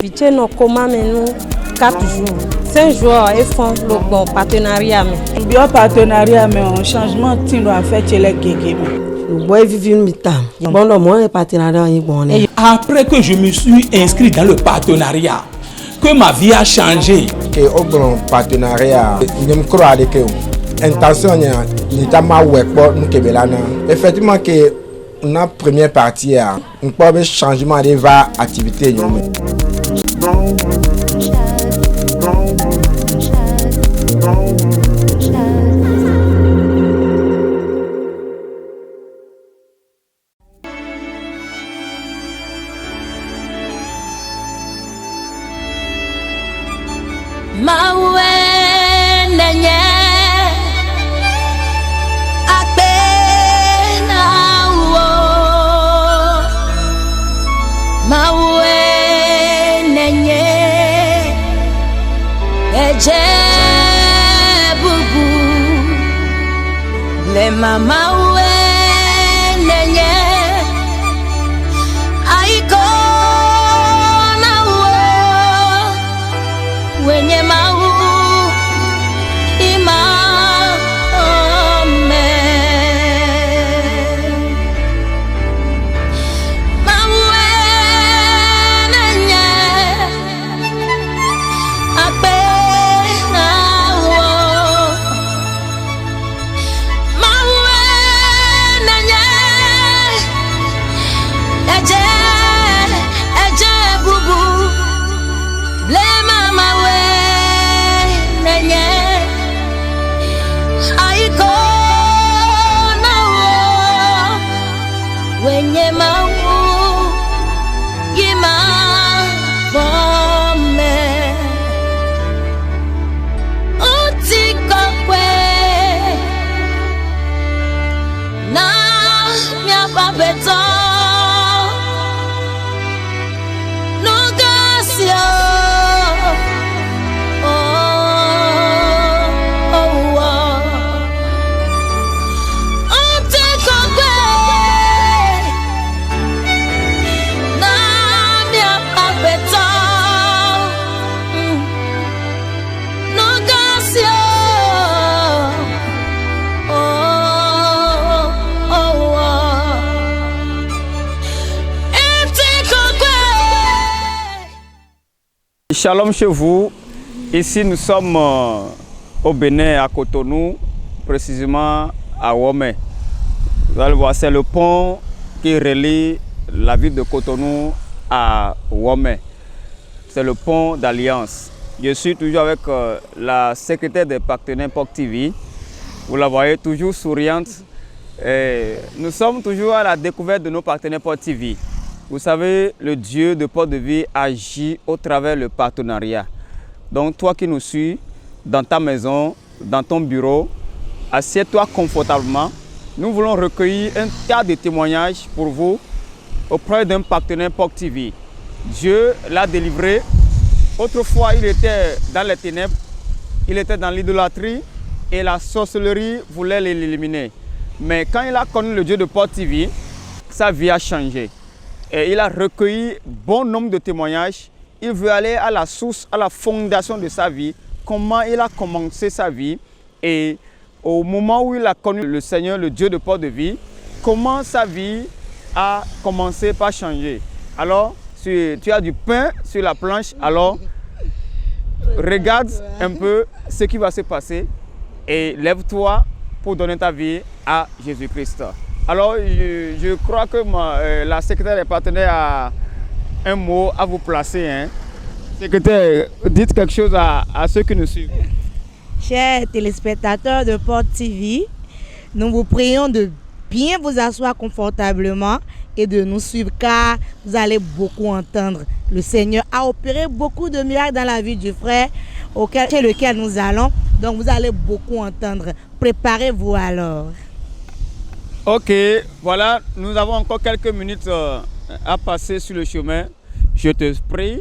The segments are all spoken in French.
Vite nos commandes nous 4 jours. 5 jours et font le bon partenariat. Bien partenariat mais un changement tu dois faire chez les gégé. Après que je me suis inscrit dans le partenariat, que ma vie a changé. Que au grand partenariat, je me crois que intention ni tama wekbo nkebelana. Effectivement que na première partie on peut changement de va activité nyome. Mama we nenye aiko na wo wenye mau ima ome mawe nenye ape na wo Shalom chez vous. Ici nous sommes au Bénin, à Cotonou, précisément à Womé. Vous allez voir, c'est le pont qui relie la ville de Cotonou à Womé. C'est le pont d'Alliance. Je suis toujours avec la secrétaire des partenaires POC TV. Vous la voyez toujours souriante. Et nous sommes toujours à la découverte de nos partenaires POC TV. Vous savez, le Dieu de Port de Vie agit au travers du partenariat. Donc toi qui nous suis, dans ta maison, dans ton bureau, assieds-toi confortablement. Nous voulons recueillir un tas de témoignages pour vous auprès d'un partenaire POC TV. Dieu l'a délivré. Autrefois, il était dans les ténèbres, il était dans l'idolâtrie et la sorcellerie voulait l'éliminer. Mais quand il a connu le Dieu de Port TV, sa vie a changé. Et il a recueilli bon nombre de témoignages. Il veut aller à la source, à la fondation de sa vie, comment il a commencé sa vie. Et au moment où il a connu le Seigneur, le Dieu de Port de Vie, comment sa vie a commencé par changer. Alors, si tu as du pain sur la planche, alors regarde un peu ce qui va se passer et lève-toi pour donner ta vie à Jésus-Christ. Alors, je crois que la secrétaire des partenaires a un mot à vous placer. Hein. Secrétaire, dites quelque chose à ceux qui nous suivent. Chers téléspectateurs de Port TV, nous vous prions de bien vous asseoir confortablement et de nous suivre car vous allez beaucoup entendre. Le Seigneur a opéré beaucoup de miracles dans la vie du frère chez lequel nous allons. Donc vous allez beaucoup entendre. Préparez-vous alors. Ok, voilà, nous avons encore quelques minutes à passer sur le chemin. Je te prie,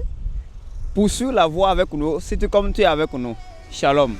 poursuis la voie avec nous, si tu comme tu es avec nous. Shalom.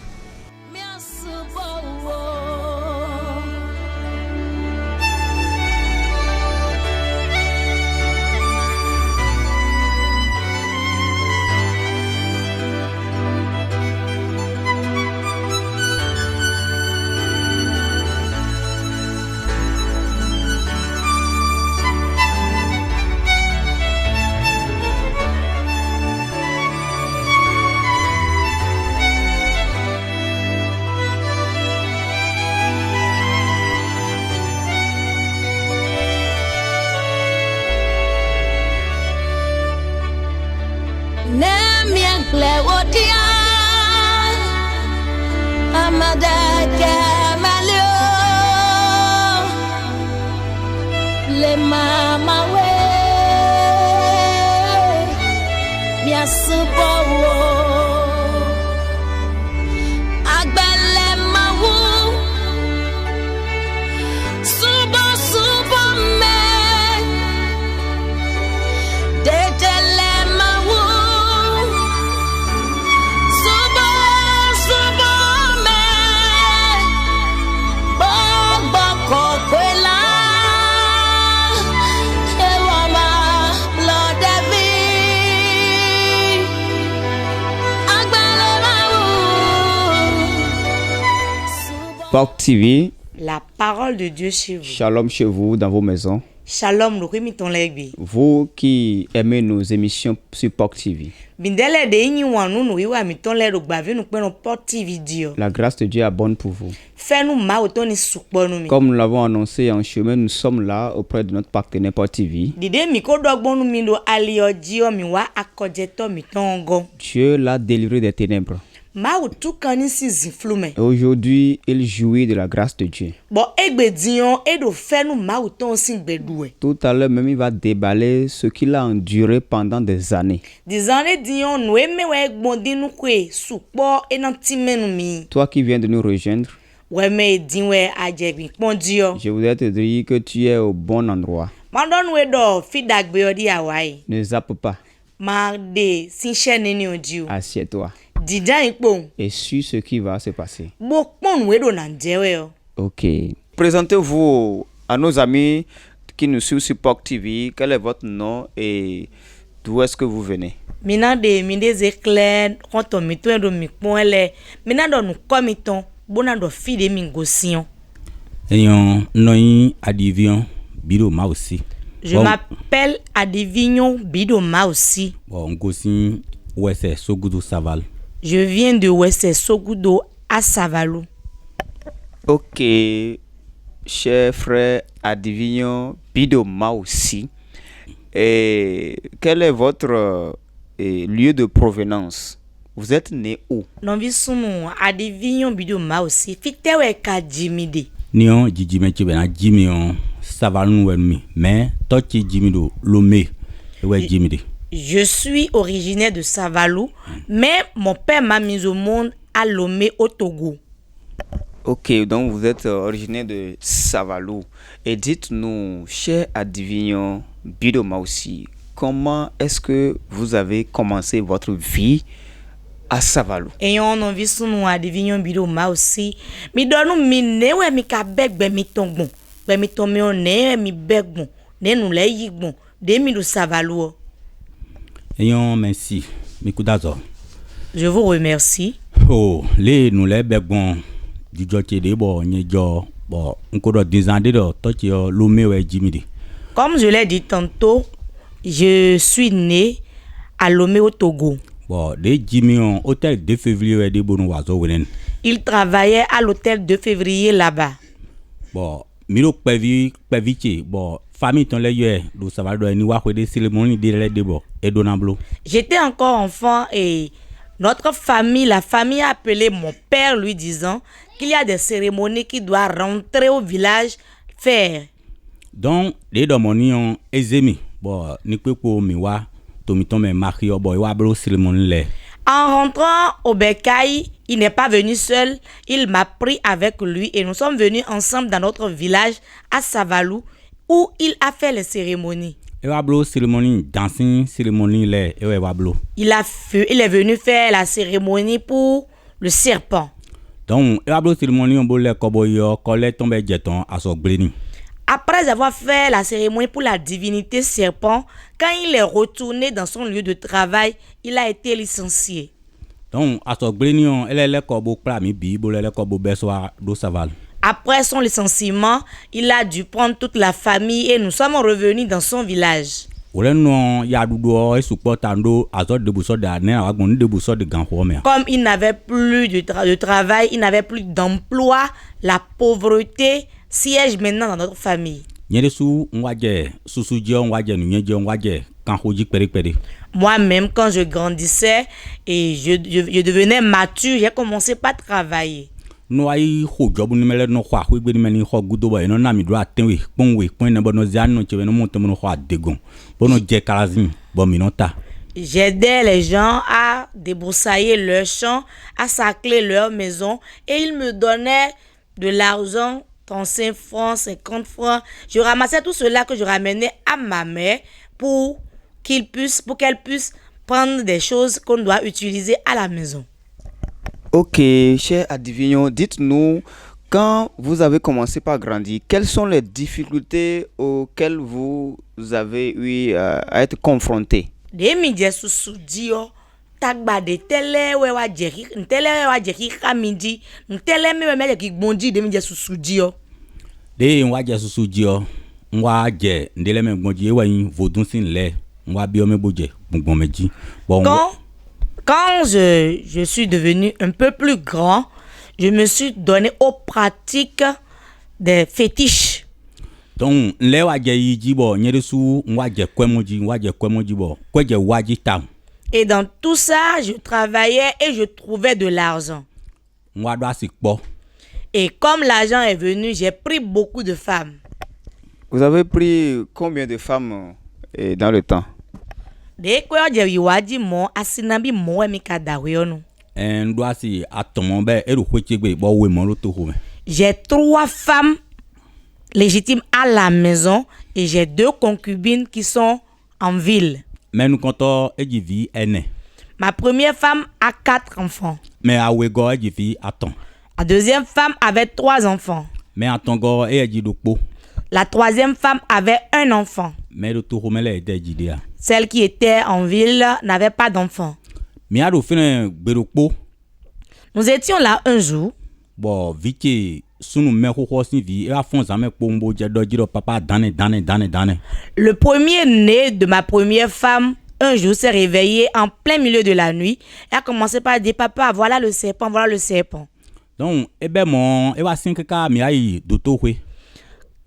Nemien Cleodia Amada Camalio Le Mama We Mia Supo Agbele Mawu Subo Subo Me Detele Mawu Subo Subo Me Bobo Kokwela Ewama Lodevi Agbele Mawu POC TV, La parole de Dieu chez vous. shalom chez vous dans vos maisons. Shalom, nous remettons l'aigle. Vous qui aimez nos émissions sur POC TV, Bindele de inyi wanu nous iwa miton le rogbavi nous prenons porti video. la grâce de Dieu abonde pour vous. Fais nous ma autant ni sukpo nous mi. Comme nous l'avons annoncé en chemin, nous sommes là auprès de notre partenaire POC TV. Dide mi ko dogbon nous mi do alio dio mi wa akojeto mi tongo. Dieu l'a délivré des ténèbres. Ma ou tout kani si ziflume. Et aujourd'hui, il jouit de la grâce de Dieu. Bon egbe dion e do fais nous ma ou ton sin bedoué. Tout à l'heure même, il va déballer ce qu'il a enduré pendant des années. Des années dion nous eme we gbondi nous kwe sukpo e nan time nous mi. Toi qui viens de nous rejoindre, We me din we ajegbi pondio. je voudrais te dire que tu es au bon endroit. Mandon we do fidagbe odi awai. Ne zappe pas. Ma de sin chene ni ojiu. Assieds-toi Didan ipo. et suis ce qui va se passer. Bo pon we do nan jewe yo. Ok. Présentez-vous à nos amis qui nous suivent sur POC TV. Quel est votre nom et d'où est-ce que vous venez? Mina de minde zeklen konto miton do mi pon ele. Mina do nu komiton bona do fide mi gosion. Ayant noyi adivion biro ma aussi. Je m'appelle Adivignon Bidoma aussi. Bon gosin ouesse sogudu saval. Je viens de Wesse Sogudo à Savalou. Ok, cher frère Adivignon Bidoma aussi. Et quel est votre lieu de provenance? Vous êtes né où? Non visunu Adivignon Bidoma aussi. Fitewe ka jimide. Nion jijime chibena jimion saval nou wenmi. Mais tochi jimido lomé. Ouais jimide. Je suis originaire de Savalou, mais mon père m'a mis au monde à Lomé au Togo. Ok, donc vous êtes originaire de Savalou. Et dites-nous, cher Adivignon Bidoma aussi, comment est-ce que vous avez commencé votre vie à Savalou? Et on a vu son Adivignon Bidoma aussi. Mi donne mi newe mi ka begbe mi tongbon. Be mi tombe on ne mi begbon. Ne nous le yigbon. De mi do Savalou. Ayant merci. Mikudazo. Je vous remercie. Oh, les nous les begbon du joche de bo nyejo bo nkodo dizande do tochi lomé ouais jimide. Comme je l'ai dit tantôt, je suis né à Lomé au Togo. Bon, de jimion hôtel 2 février ouais de bonu wazo wenen. Il travaillait à l'hôtel 2 février là-bas. Bon, miro peviche bon famille ton le yé do ça va do ni wa ko de cérémonie de bo et donablo. J'étais encore enfant et notre famille, la famille a appelé mon père lui disant qu'il y a des cérémonies qu'il doit rentrer au village faire. Donc, les domonions ezemi bon ni ko mi wa to mi ton me mario boy wa blo cérémonie le. En rentrant au Bekaï, il n'est pas venu seul, il m'a pris avec lui et nous sommes venus ensemble dans notre village à Savalou où il a fait les cérémonies. Et wa blo cérémonie dancing cérémonie le et wa blo. Il est venu faire la cérémonie pour le serpent. Donc, et wa blo cérémonie on bole ko boyo ko le tombe jeton aso gleni. Après avoir fait la cérémonie pour la divinité serpent, quand il est retourné dans son lieu de travail, il a été licencié. Donc, aso gleni on ele ko bo pla mi bi bo le ko bo besoa do saval. Après son licenciement, il a dû prendre toute la famille et nous sommes revenus dans son village. Comme il n'avait plus de travail, il n'avait plus d'emploi, la pauvreté siège maintenant dans notre famille. Nyeresu ngwaje susujio ngwaje nunyejo ngwaje kanhoji periperi. Moi-même, quand je grandissais et je devenais mature, j'ai commencé par travailler. No ai ho job ni mele no kwa ho gbe ni meni ho gudo ba no na mi do atenwe ponwe pon ne bono ziano chewe no monte mo ho adegon bono je kalazin bo minota. J'aidais les gens à débroussailler leurs champs, à sacler leur maison et ils me donnaient de l'argent, 35 francs, 50 francs. Je ramassais tout cela que je ramenais à ma mère pour qu'elle puisse prendre des choses qu'on doit utiliser à la maison. Ok, cher Adivignon, dites-nous, quand vous avez commencé par grandir, quelles sont les difficultés auxquelles vous avez eu à être confrontés? Demi je susudio tagba de tele we wa jeri kamidi ntele me ki gbonji demi je susudio De nwa je susujio nwa je ndele me gbonji e wa yin vodun sin le nwa bi o me boje gbongbon meji. Bon, quand je suis devenu un peu plus grand, je me suis donné aux pratiques des fétiches. donc le wa je yiji bo nyeresu nwa je kwemoji bo kweje waji tam. Et dans tout ça, je travaillais et je trouvais de l'argent. Nwa do asikpo. Et comme l'argent est venu, j'ai pris beaucoup de femmes. Vous avez pris combien de femmes dans le temps? Dès que j'ai wadi mo asinabi mo e mi kadawe onu. En do asi atomo be e ro kwechegbe bo we mo lo to ho me. J'ai 3 femmes légitimes à la maison et j'ai 2 concubines qui sont en ville. Mais nous comptons ejivi ene. Ma première femme a 4 enfants. Mais awego ejivi aton. La deuxième femme avait 3 enfants. Mais atongo ejidokpo. La troisième femme avait 1 enfant. Mais do to ho me le de ejidea. Celle qui était en ville n'avait pas d'enfant. Mi ado fene gberokpo. Nous étions là un jour. Bon, vite sunu me ho sin vi e afon zame pombo je dojiro papa dane. Le premier-né de ma première femme, un jour, s'est réveillé en plein milieu de la nuit et a commencé par dire, papa, voilà le serpent, voilà le serpent. Donc, ebe mon, e wa sin kaka mi ai doto hwe.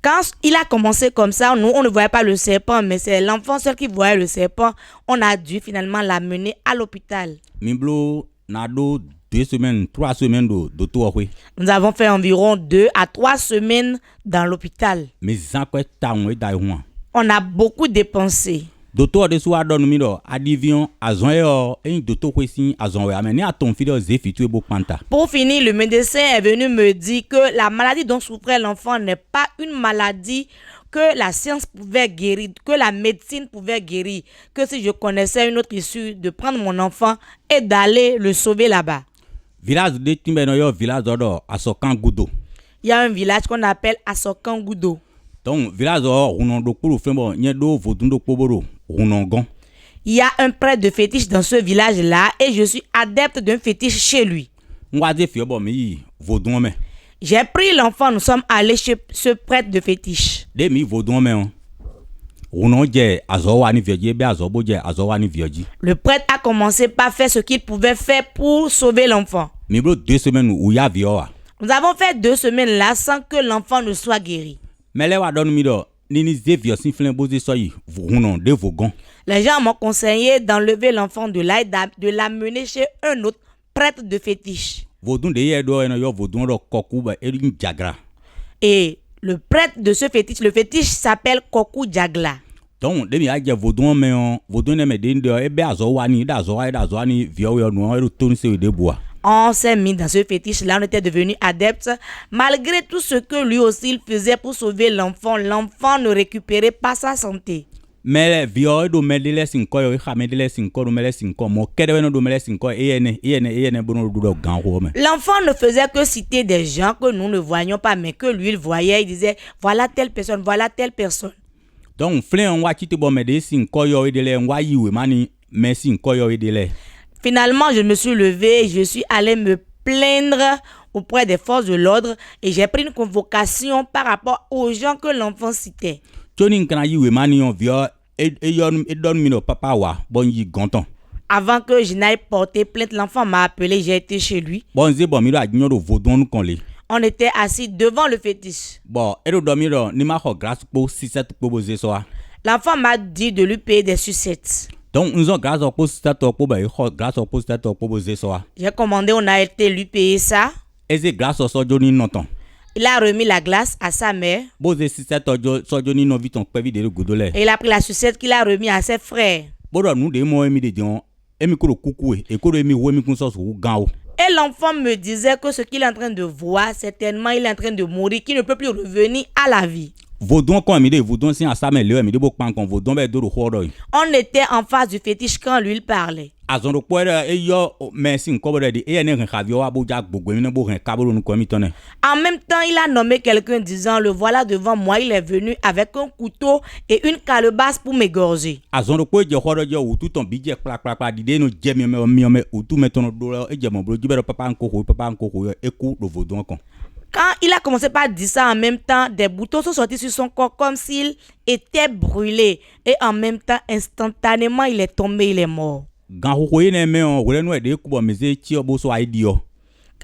Quand il a commencé comme ça, nous, on ne voyait pas le serpent, mais c'est l'enfant seul qui voyait le serpent. On a dû finalement l'amener à l'hôpital. Miblo nado 2 semaines, 3 semaines doto hwe. Nous avons fait environ 2 à 3 semaines dans l'hôpital. Mais zankwe taun e dai huan. On a beaucoup dépensé. Docteur de soit donne mi do adivion azon yo en docteur kwesi azon we ameni aton fi do ze fitu e bo panta. Pour finir, le médecin est venu me dire que la maladie dont souffrait l'enfant n'est pas une maladie que la science pouvait guérir, que la médecine pouvait guérir, que si je connaissais une autre issue, de prendre mon enfant et d'aller le sauver là-bas. Village de Timbeno yo village do Asokan Gudo. Il y a un village qu'on appelle Asokan Gudo. Donc village do unon do kuru fembo nyedo vodun do poboro unongon. Il y a un prêtre de fétiche dans ce village-là et je suis adepte d'un fétiche chez lui. J'ai pris l'enfant, nous sommes allés chez ce prêtre de fétiche. Le prêtre a commencé par faire ce qu'il pouvait faire pour sauver l'enfant. Nous avons fait 2 semaines là sans que l'enfant ne soit guéri. Les gens m'ont conseillé d'enlever l'enfant de là et de l'amener chez un autre prêtre de fétiche. Et le prêtre de ce fétiche, le fétiche s'appelle Koku Jagla. On s'est mis dans ce fétiche-là, on était devenus adeptes. Malgré tout ce que lui aussi il faisait pour sauver l'enfant, l'enfant ne récupérait pas sa santé. L'enfant ne faisait que citer des gens que nous ne voyions pas, mais que lui il voyait, il disait voilà telle personne, voilà telle personne. Donc, finalement, je me suis levé, je suis allé me plaindre auprès des forces de l'ordre et j'ai pris une convocation par rapport aux gens que l'enfant citait. Avant que je n'aille porter plainte, l'enfant m'a appelé, j'ai été chez lui. On On était assis devant le fétiche. Bon, et le dormir ni ma ho grâce pour 6-7 pour poser ça. L'enfant m'a dit de lui payer des sucettes. Donc nous avons grâce au poste pour ben grâce au poste pour poser ça. J'ai commandé, on a été lui payer ça. Et c'est grâce au Johnny Noton. Il a remis la glace à sa mère. Poser 6-7 Johnny no vite on peut vite le goudolé. Et il a pris la sucette qu'il a remis à ses frères. Bon nous des mots émis de dion. Emi ko coucou et ko emi wo emi kun so so gan o. Et l'enfant me disait que ce qu'il est en train de voir, certainement il est en train de mourir, qu'il ne peut plus revenir à la vie. Vaudon quand mi de vaudon si asame le mi de bok pan kon vaudon be do ho do. On était en face du fétiche quand lui il parlait. Azon do poere e yo merci ko bo de e ne ren khavio abuja gbogbo mi ne bo ren kabolo nu ko mi tone. En même temps, il a nommé quelqu'un disant le voilà devant moi, il est venu avec un couteau et une calebasse pour m'égorger. Azon do po je ho do jo utu ton bije kla di de no je mi utu meton do e je mo bro jibero papa nko ho e ku do vaudon kon. Quand il a commencé par dire ça en même temps, des boutons sont sortis sur son corps comme s'il était brûlé. Et en même temps, instantanément, il est tombé, il est mort.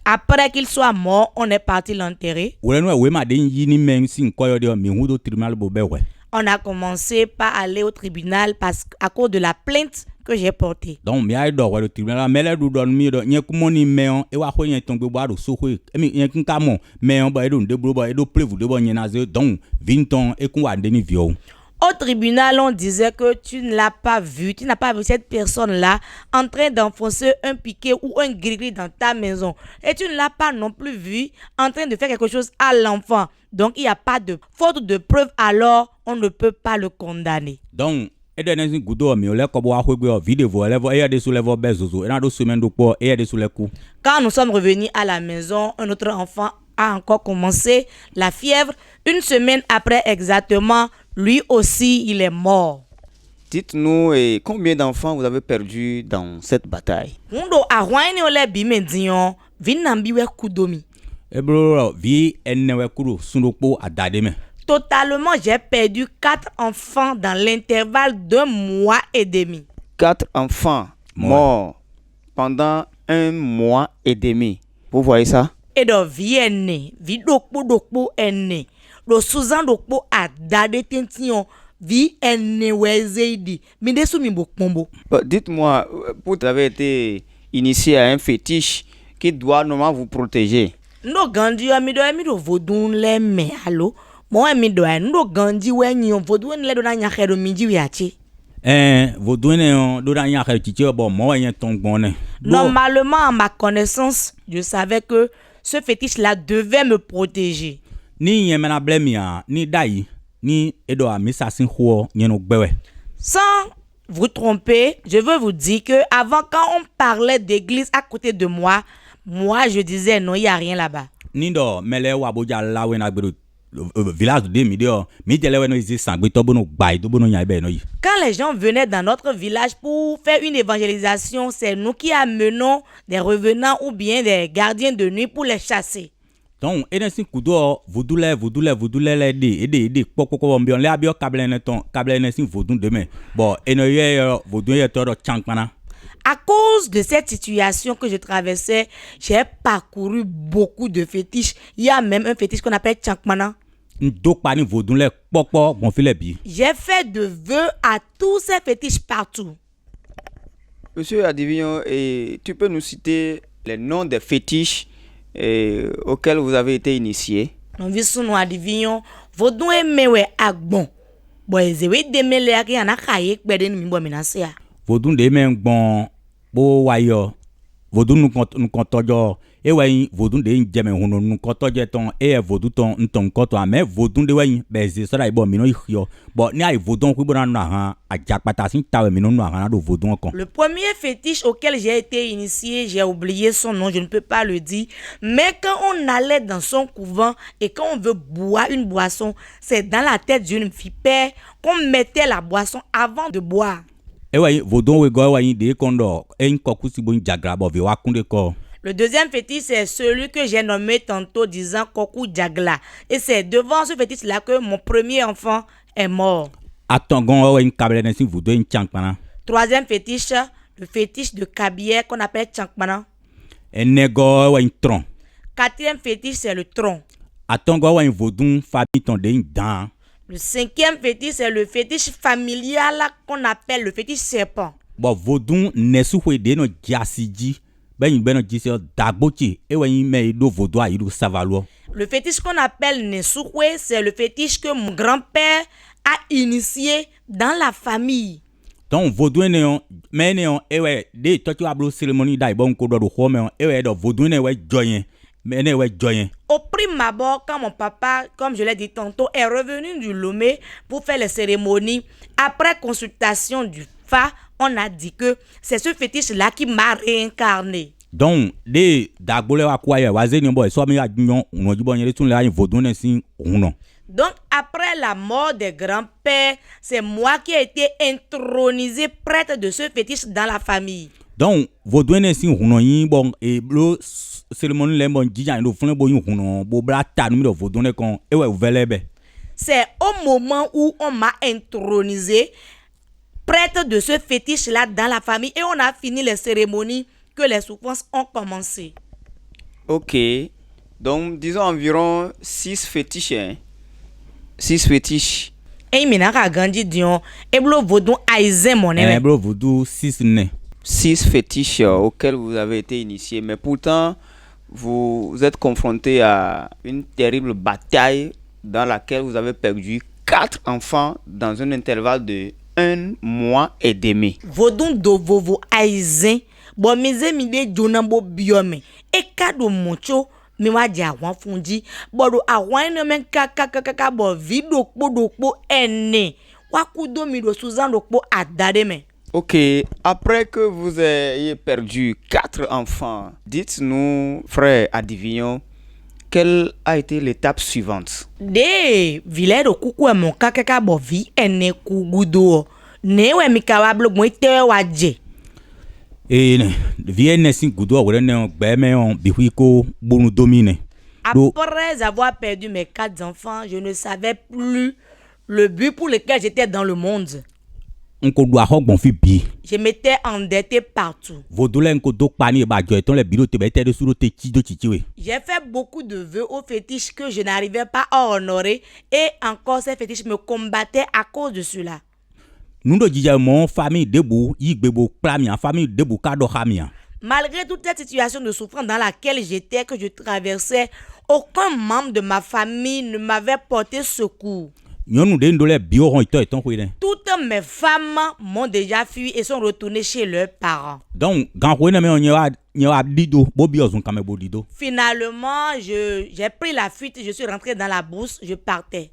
Après qu'il soit mort, on est parti l'enterrer. On a commencé par aller au tribunal à cause de la plainte que j'ai portée. Donc, le tribunal, mais là, nous donne mieux de n'y a que mon email et wa quoi y a tombé boire au souhait. Et mais y a qu'un camon, mais on va de bro et de prévu de bonne naze donc 20 ans et qu'on a des vieux. Au tribunal, on disait que tu ne l'as pas vu, tu n'as pas vu cette personne-là en train d'enfoncer un piquet ou un gris dans ta maison. Et tu ne l'as pas non plus vu en train de faire quelque chose à l'enfant. Donc, il n'y a pas de faute de preuve, alors on ne peut pas le condamner. Donc, et de nesi gudo mi ole ko bo ahwegbe vidéo levo e de sous levo bezozo e na do semaine do po e de sous le coup. Quand nous sommes revenus à la maison, un autre enfant a encore commencé la fièvre. Une semaine après exactement, lui aussi, il est mort. Dites-nous combien d'enfants vous avez perdu dans cette bataille? Mundo ahwaini ole bimendion vinambiwe kudomi. E bro vi ennewe kuro sundopo adademe. Totalement, j'ai perdu 4 enfants dans l'intervalle d'1 mois et demi. 4 enfants morts pendant 1 mois et demi. Vous voyez ça? Et donc, vie est née, vie dokpo est née. Le sous-an dokpo a dade tention, vie est née, wezeidi. Midesu mi bokmombo. Dites-moi, vous avez été initié à un fétiche qui doit normalement vous protéger. Ndo gandi amido vodun le me allo. Moi mi do ndo gandi wenyi vodun le do na nya khero miji wiachi. Vodun ne do na nya khero chichi bo mo yen tongbon. Normalement, à ma connaissance, je savais que ce fétiche-là devait me protéger. Ni yen mena blemia ni dai ni edo amisa sin ho yen no gbewe. Sans vous tromper, je veux vous dire que avant, quand on parlait d'église à côté de moi je disais non, il n'y a rien là-bas. Nindo mele wa boja la we na gbero village de Midio, Midelewe no isi sangbe to bono gbai to bono nyabe no yi. Quand les gens venaient dans notre village pour faire une évangélisation, c'est nous qui amenons des revenants ou bien des gardiens de nuit pour les chasser. Donc enesi kudo voudule le de pokoko mbion le abio kable enesi vodun demain. Bon enoye vodun ye toro chankpana. À cause de cette situation que je traversais, j'ai parcouru beaucoup de fétiches. Il y a même un fétiche qu'on appelle Chankmana. J'ai fait de vœux à tous ces fétiches partout. Monsieur Adivignon, tu peux nous citer les noms des fétiches auxquels vous avez été initié? Nous vissons Adivignon, vodou emewe agbon. Boezewe demele aki anakaye kbede ni mbo menasea. Vodou deme bon bo wayo. Vodou nous contojo e wayi vodou de njeme hono nous contoje ton e vodou ton nton koto ame vodou de wayi beze so dai bo mino yo. Bo ni ai vodou ku bona na ha ajakpata sin tawe mino no ha na do vodou kon. Le premier fétiche auquel j'ai été initié, j'ai oublié son nom, je ne peux pas le dire, mais quand on allait dans son couvent et quand on veut boire une boisson, c'est dans la tête d'une vipère qu'on mettait la boisson avant de boire. Le deuxième fétiche, c'est celui que j'ai nommé tantôt disant Koku Djagla. Et c'est devant ce fétiche-là que mon premier enfant est mort. Troisième fétiche, le fétiche de Kabier qu'on appelle Chankmana. Quatrième fétiche, c'est le tronc. Atongo wa vodun famille ton de dan. Le cinquième fétiche, c'est le fétiche familial qu'on appelle le fétiche serpent. Bon vodun nesu hwe de no jasiji. Ben ben no jisi dagbochi e wa yin me do vodo a iru savalo. Le fétiche qu'on appelle Nesouhwe, c'est le fétiche que mon grand-père a initié dans la famille. Donc vodun ne me ne e we de to ti wa blo ceremony dai bon ko do ho me e we do vodun ne we joyen. Me ne we joyen. Au prime abord, quand mon papa, comme je l'ai dit tantôt, est revenu du Lomé pour faire les cérémonies, après consultation du Fa, on a dit que c'est ce fétiche-là qui m'a réincarné. Donc de dagbole wa kwa ya wa zeni boy so mi adunyo uno jibo nyere tun la vodun ne sin uno. Donc après la mort des grands-pères, c'est moi qui ai été intronisé prêtre de ce fétiche dans la famille. Donc vodun ne sin uno yin bon e blo cérémonie le bon jijan do fun bo yin uno bo bra ta nu do vodun ne kon e we velebe. C'est au moment où on m'a intronisé prêtre de ce fétiche-là dans la famille et on a fini les cérémonies que les souffrances ont commencé. Ok. Donc, disons environ 6 fétiches. Hein? 6 fétiches. Et maintenant, Gandhi dit, et blo vodou aizen mon Eh blo vodou 6 ne. 6 fétiches auxquels vous avez été initiés. Mais pourtant, vous êtes confronté à une terrible bataille dans laquelle vous avez perdu 4 enfants dans un intervalle de 1 mois et demi. Vodou do vovo aizen. Bon, mes amis, les jonambo biome. Et kado mocho, mais moi, j'ai un fondi. Bon, à one, men kaka, bon, vidokpo, ene. Wakudo, mido, suzan, dokpo, adademe. Ok, après que vous ayez perdu 4 enfants, dites-nous, frère Adivion, quelle a été l'étape suivante? De, vilero kuku, mon kaka, bon, vi, ene, kugudo. Ne, we, mikawablo, mwite, wadje. Et vienne sin gudo wore ne gbe me on bihuiko bonu domine. Après avoir perdu mes 4 enfants, je ne savais plus le but pour lequel j'étais dans le monde. On ko do a bon fi bi. Je m'étais endetté partout. Vodole ko do pani ba jo ton le biro te bete de suro te ti do chichiwe. J'ai fait beaucoup de vœux aux fétiches que je n'arrivais pas à honorer et encore ces fétiches me combattaient à cause de cela. Nous do dija mon famille debout, yigbebo plamia famille debout kado hamia. Malgré toute cette situation de souffrance dans laquelle j'étais, que je traversais, aucun membre de ma famille ne m'avait porté secours. Toutes mes femmes m'ont déjà fui et sont retournées chez leurs parents. Donc, finalement, j'ai pris la fuite, je suis rentré dans la brousse, je partais.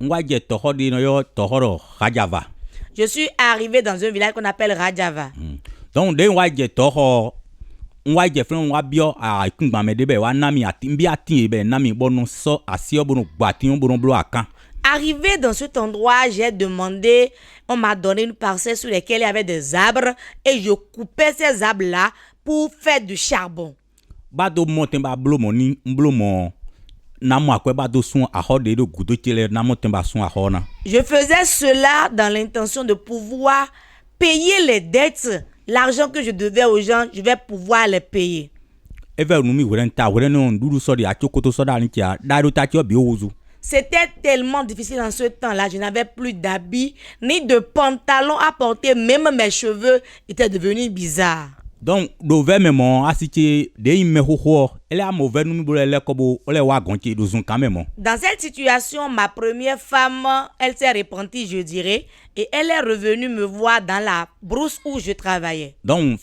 Je suis arrivé dans un village qu'on appelle Rajava. Donc, arrivé dans cet endroit, j'ai demandé, on m'a donné une parcelle sur laquelle il y avait des arbres et je coupais ces arbres-là pour faire du charbon. Je faisais cela dans l'intention de pouvoir payer les dettes. L'argent que je devais aux gens, je vais pouvoir les payer. C'était tellement difficile en ce temps-là. Je n'avais plus d'habits ni de pantalons à porter. Même mes cheveux étaient devenus bizarres. Donc, dans cette situation, ma première femme, elle s'est repentie, je dirais, et elle est revenue me voir dans la brousse où je travaillais. Donc, il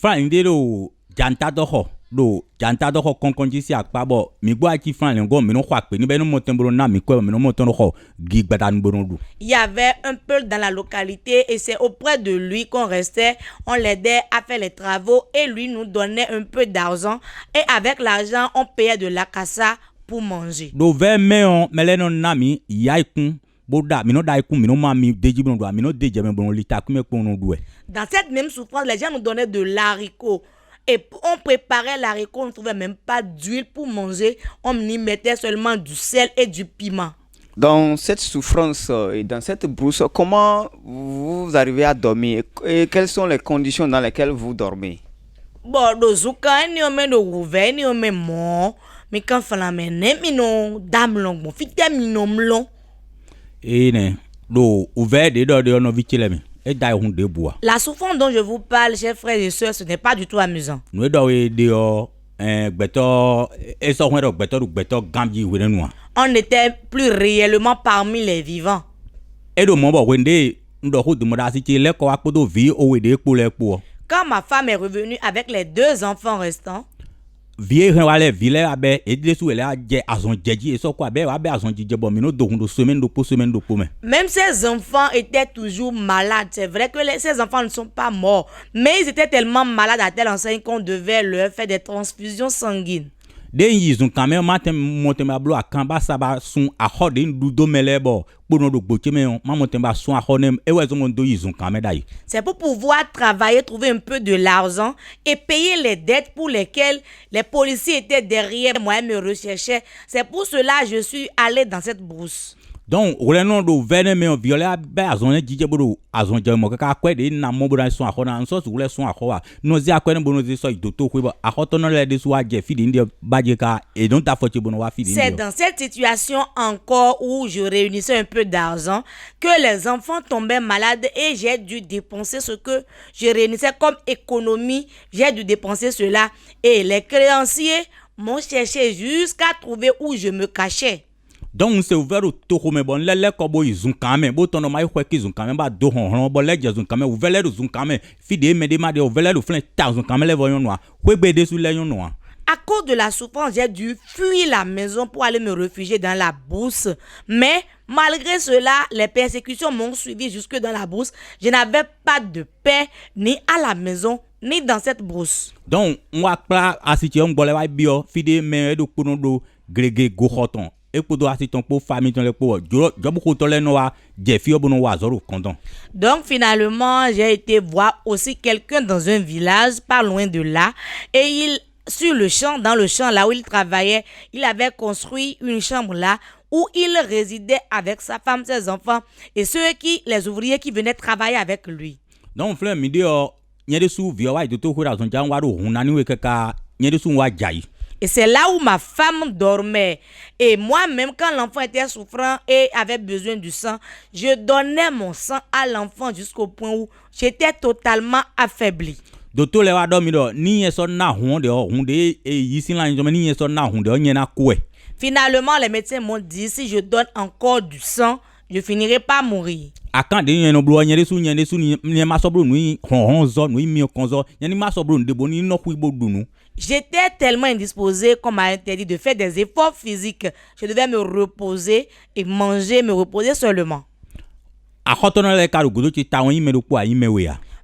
y avait un peu dans la localité et c'est auprès de lui qu'on restait. On l'aidait à faire les travaux et lui nous donnait un peu d'argent. Et avec l'argent, on payait de la cassa pour manger. Dans cette même souffrance, les gens nous donnaient de l'haricot. Et on préparait l'haricot, on ne trouvait même pas d'huile pour manger. On y mettait seulement du sel et du piment. Dans cette souffrance et dans cette brousse, comment vous arrivez à dormir et quelles sont les conditions dans lesquelles vous dormez? Bon, Mais quand fala me ne mi no dam long bon fit mi no mlon. Et ne do ouvert de no vitile me. Et dai hun de bois. La souffrance dont je vous parle, chers frères et sœurs, ce n'est pas du tout amusant. Nous do de gbeto e so hun do gbeto gamji we nu. On n'était plus réellement parmi les vivants. Et do mo bo wende ndo ho du mo da si ti le ko apodo vi o we de po le po. Quand ma femme est revenue avec les 2 enfants restants, vie wale vile abe edile su ele aje azon jeji e so ko abe azon jije bo mi no do hun do semaine do po me. Même ces enfants étaient toujours malades. C'est vrai que ces enfants ne sont pas morts, mais ils étaient tellement malades à telle enseigne qu'on devait leur faire des transfusions sanguines. De yizun quand même matin monte ma blo akamba saba sun ahode ndu do melebo bono do gboche me ma monte ba sun ahone e wezo mon do yizun quand même dai. C'est pour pouvoir travailler, trouver un peu de l'argent et payer les dettes pour lesquelles les policiers étaient derrière moi et me recherchaient. C'est pour cela que je suis allé dans cette brousse. Donc le nom do vene me violé ba azon jije bodo azon je mo ka kwede na mo bodo sun ahona nso su le sun ahowa no zi akwene bono zi so idoto ko ba ahoto no le de su aje fidi ndi baje ka e don ta foche bono wa fidi. C'est dans cette situation encore où je réunissais un peu d'argent que les enfants tombaient malades et j'ai dû dépenser ce que je réunissais comme économie. J'ai dû dépenser cela et les créanciers m'ont cherché jusqu'à trouver où je me cachais. Donc c'est ouvert au toko me bon lele ko bo izun kan me bo tono mai hwe ki izun kan me ba do hon bo le jezun kan me ouvert le izun kan me fide me de ma de ouvert le flen thousand kan me le voyon noa hwe be de su le yon noa. À cause de la souffrance, j'ai dû fuir la maison pour aller me réfugier dans la brousse. Mais malgré cela, les persécutions m'ont suivi jusque dans la brousse. Je n'avais pas de paix ni à la maison ni dans cette brousse. Donc moi pla asiti on bole wa bio fide me do kuno do grege go hoton. Et pour doit ton pour famille ton le pour job ko to le no wa jefi obono wa zoro condom. Donc finalement, j'ai été voir aussi quelqu'un dans un village pas loin de là et dans le champ là où il travaillait, il avait construit une chambre là où il résidait avec sa femme, ses enfants et les ouvriers qui venaient travailler avec lui. Donc frère mi de nyede su vio wa to ko ra zon jan wa ro hunani we kaka nyede su wa jai. Et c'est là où ma femme dormait. Et moi-même, quand l'enfant était souffrant et avait besoin du sang, je donnais mon sang à l'enfant jusqu'au point où j'étais totalement affaibli. Docteur le wa dormi do ni yeso na hunde e yisi la njo ni yeso na hunde nyena kwe. Finalement, les médecins m'ont dit si je donne encore du sang, je finirai par mourir. Akan de yeno blo nyede su ni ma sobro nu honzo nu mi konzo nyani ma sobro de boni no ku ibo dunu. J'étais tellement indisposé qu'on m'a interdit de faire des efforts physiques. Je devais me reposer et manger, me reposer seulement.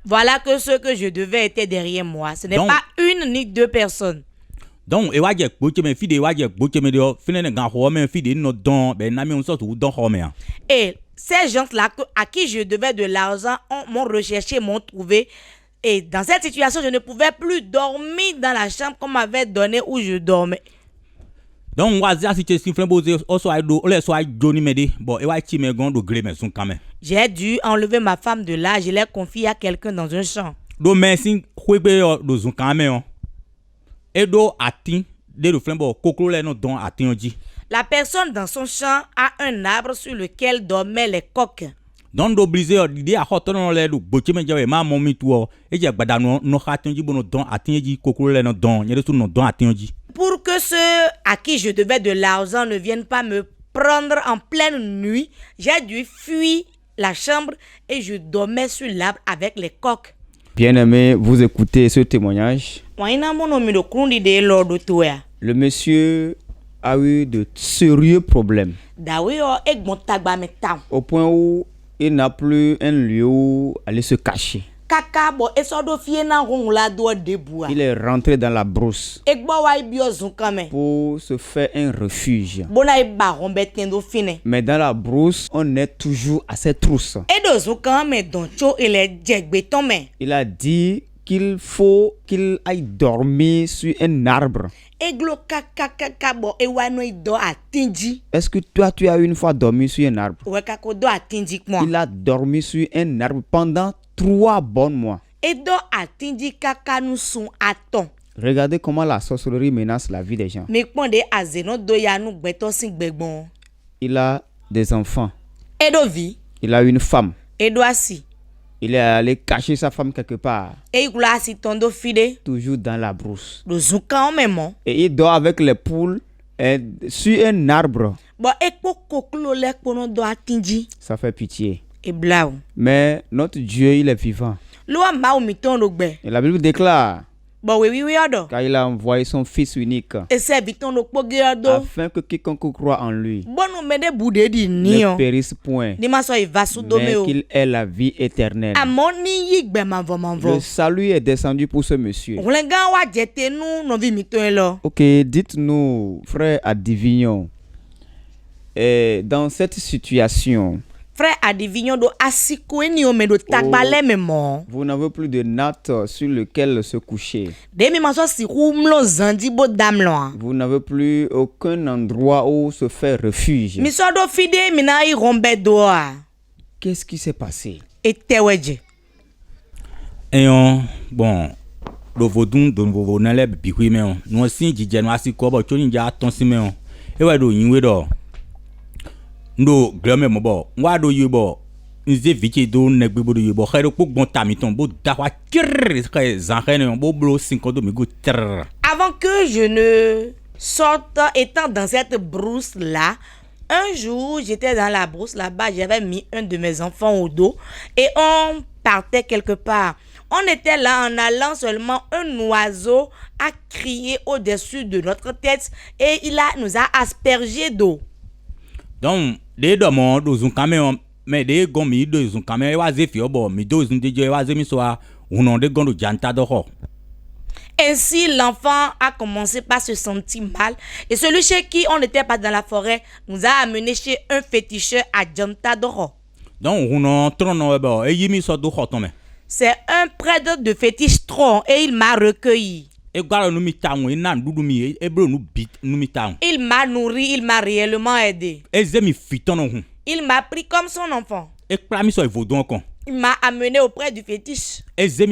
Voilà que ce que je devais était derrière moi. Ce n'est pas une ni 2 personnes. Donc, et ces gens-là à qui je devais de l'argent m'ont recherché, m'ont trouvé. Et dans cette situation, je ne pouvais plus dormir dans la chambre qu'on m'avait donnée où je dormais. Donc, j'ai dû enlever ma femme de là, je l'ai confiée à quelqu'un dans un champ. La personne dans son champ a un arbre sur lequel dormaient les coqs. Donc d'obliger l'idée à hoton le boche me jawe ma momi tuo e je gbada no hatinji bono don atinji kokoro le no don nyere su no don atinji. Pour que ceux à qui je devais de l'argent ne viennent pas me prendre en pleine nuit, j'ai dû fuir la chambre et je dormais sur l'arbre avec les coqs. Bien-aimé, vous écoutez ce témoignage. Le monsieur a eu de sérieux problèmes. Au point où il n'a plus un lieu où aller se cacher. Il est rentré dans la brousse pour se faire un refuge. Mais dans la brousse, on est toujours à ses trousses. Il a dit qu'il faut qu'il aille dormir sur un arbre. Est-ce que toi, tu as une fois dormi sur un arbre? Il a dormi sur un arbre pendant 3 bons mois. Regardez comment la sorcellerie menace la vie des gens. Mi kpɔn azeno do ya nu gbɛtɔ si gbɛgbɔn. Il a des enfants. Eɖo vi. Il a une femme. Eɖo asi. Il est allé cacher sa femme quelque part. Eyi klo asi tɔn do fi ɖe. Toujours dans la brousse. Do zukan me mɔ. Et il dort avec les poules sur un arbre. Bon, ekpo koklo le kpono do atinji. Ça fait pitié. Et blau. Mais notre Dieu, il est vivant. Loa ma o miton do gbe. Et la Bible déclare. Bon, oui, odo. Car il a envoyé son Fils unique. Et c'est biton do kpoge odo. Afin que quiconque croit en lui. Bon, nous mede boude di ni. Ne périsse point. Ni ma so i va sou do me o. Mais qu'il ait la vie éternelle. Amoni yi gbe manvo. Le salut est descendu pour ce monsieur. Rongan wa jete nou no vi miton lo. Ok, dites-nous, frère Adivignon, dans cette situation, frère Adivignon do asiko eni o me do tagbale me mo. Vous n'avez plus de natte sur lequel se coucher. Demi ma so si rumlo zandi bo dam lo. Vous n'avez plus aucun endroit où se faire refuge. Mi so do fide mi na i rombe do a. Qu'est-ce qui s'est passé? Eteweje. Bon, do vodun do vovo na le bikwi me on. No sin jije no asiko bo choni ja ton si me on. E wa do yinwe do. Ndo glome mo bo wa do yubo nze viki do negbe bo do yubo khero pogbon tamiton bo dawa kir zan khene bo blo 5 do mi go ter. Avant que je ne sorte étant dans cette brousse là, un jour j'étais dans la brousse là-bas, j'avais mis un de mes enfants au dos et on partait quelque part. On était là en allant, seulement un oiseau a crié au-dessus de notre tête et nous a aspergé d'eau. Donc de do mo do zun kamen me de gon mi do zun kamen wa ze fi obo mi do zun de je wa ze mi so a uno de gon do janta do ho. Ainsi l'enfant a commencé par se sentir mal et celui chez qui on n'était pas dans la forêt nous a amené chez un féticheur à Janta Doro. Donc uno trono ebo e yimi so do ho ton me. C'est un prêtre de fétiche tron et il m'a recueilli. Il m'a nourri, il m'a réellement aidé. Il m'a pris comme son enfant. Il m'a amené auprès du fétiche. Et il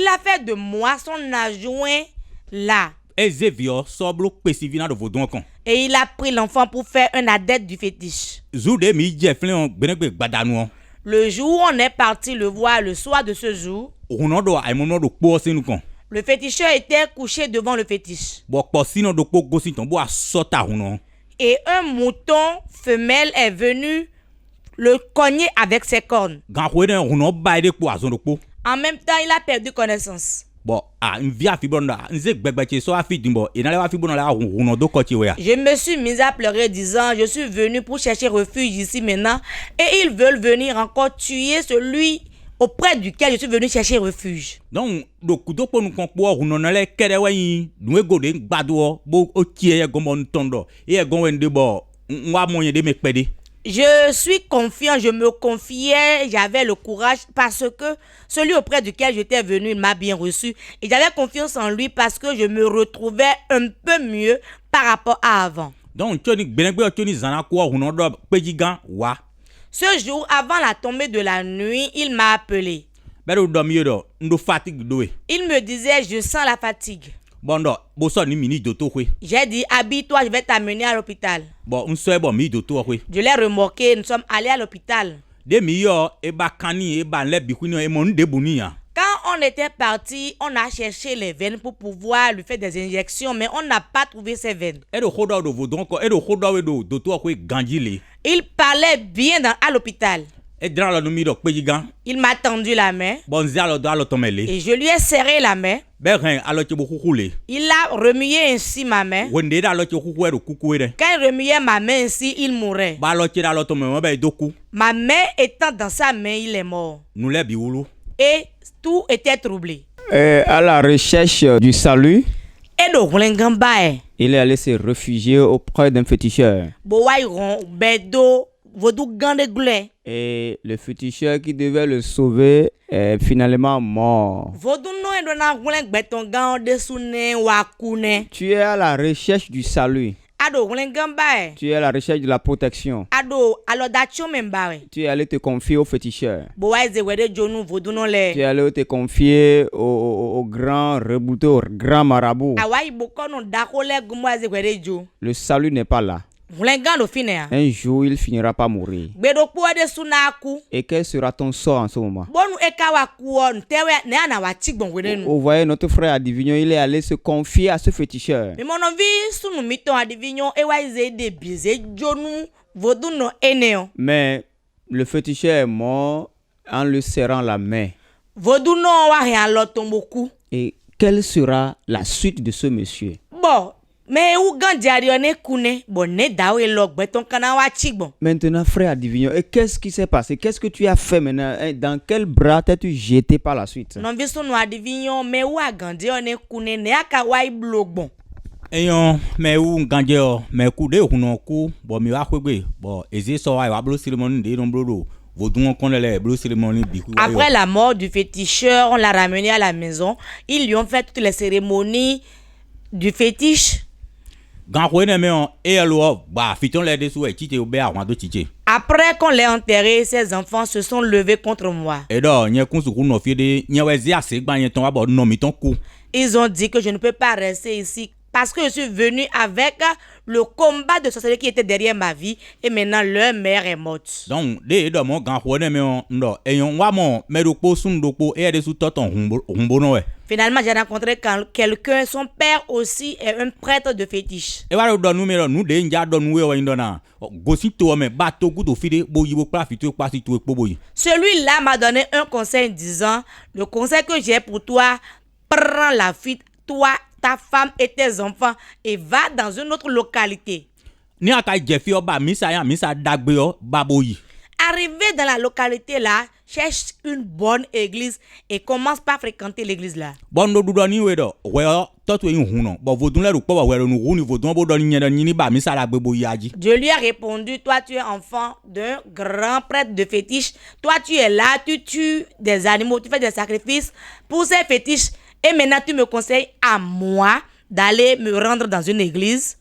a fait de moi son adjoint là. Et il a pris l'enfant pour faire un adepte du fétiche. Le jour où on est parti le voir, le soir de ce jour, le féticheur était couché devant le fétiche. Et un mouton femelle est venu le cogner avec ses cornes. En même temps, il a perdu connaissance. Je me suis mis à pleurer disant, je suis venu pour chercher refuge ici maintenant et ils veulent venir encore tuer celui auprès duquel je suis venu chercher refuge. Donc, je suis confiant, je me confiais, j'avais le courage parce que celui auprès duquel j'étais venu, il m'a bien reçu. Et j'avais confiance en lui parce que je me retrouvais un peu mieux par rapport à avant. Donc, ce jour, avant la tombée de la nuit, il m'a appelé. Il me disait, je sens la fatigue. J'ai dit, habille-toi, je vais t'amener à l'hôpital. Je l'ai remorqué, nous sommes allés à l'hôpital. Quand on était parti, on a cherché les veines pour pouvoir lui faire des injections, mais on n'a pas trouvé ces veines. Il parlait bien à l'hôpital. Il m'a tendu la main et je lui ai serré la main. Il a remué ainsi ma main. Quand il remuait ma main ainsi, il mourait. Ma main étant dans sa main, il est mort. Et tout était troublé. À la recherche du salut, il est allé se réfugier auprès d'un féticheur. Et le féticheur qui devait le sauver est finalement mort. Tu es à la recherche du salut. Ado Wlengamba. Tu es à la recherche de la protection. Ado Alodacho Membawe. Tu es allé te confier au féticheur. Boaise Wede Jonu Vodunole. Tu es allé te confier au grand rebouteur, grand marabout. Awai Bokono Dakole Gumwaze Wede Jo. Le salut n'est pas là. Wlengando Finea. Un jour, il finira par mourir. Bedokpo de Sunaku. Et quel sera ton sort en ce moment? Bonu Ekawa Kuon. Tewe Neana Wachigbon Wedenu. Vous voyez, notre frère Adivignon, il est allé se confier à ce féticheur. Mais mon envie, sous miton Adivignon, Ewaise de Bize Jonu Voduno Eneo. Mais le féticheur est mort en le serrant la main. Voduno Waria Lotomboku. Et quelle sera la suite de ce monsieur? Bon. Mais où Gandiarione Kune, bonne dawe log, beton kanawa chigbon. Maintenant, frère Adivignon, et qu'est-ce qui s'est passé? Qu'est-ce que tu as fait maintenant? Dans quel bras t'es-tu jeté par la suite? Non, visto no Adivignon, mais où Gandiarione Kune, ne akawai blogbon. Eyon, mais où Gandio, mais coup de Hunoku, bon, mi wa kwebe, bon, eze so wa blo cérémonie de nomblodo. Après la mort du féticheur, on l'a ramené à la maison. Ils lui ont fait toutes les cérémonies du fétiche. Après qu'on l'ait enterré, ses enfants se sont levés contre moi. Ils ont dit que je ne peux pas rester ici parce que je suis venu avec le combat de sorcellerie qui était derrière ma vie et maintenant leur mère est morte. Donc, finalement, j'ai rencontré quelqu'un, son père aussi est un prêtre de fétiche. Celui-là m'a donné un conseil disant, le conseil que j'ai pour toi, prends la fuite, toi, ta femme et tes enfants et va dans une autre localité. Arrivé dans la localité là, cherche une bonne église et commence par fréquenter l'église là. Je lui ai répondu, toi tu es enfant d'un grand prêtre de fétiche, toi tu es là, tu tues des animaux, tu fais des sacrifices pour ces fétiches et maintenant tu me conseilles à moi d'aller me rendre dans une église.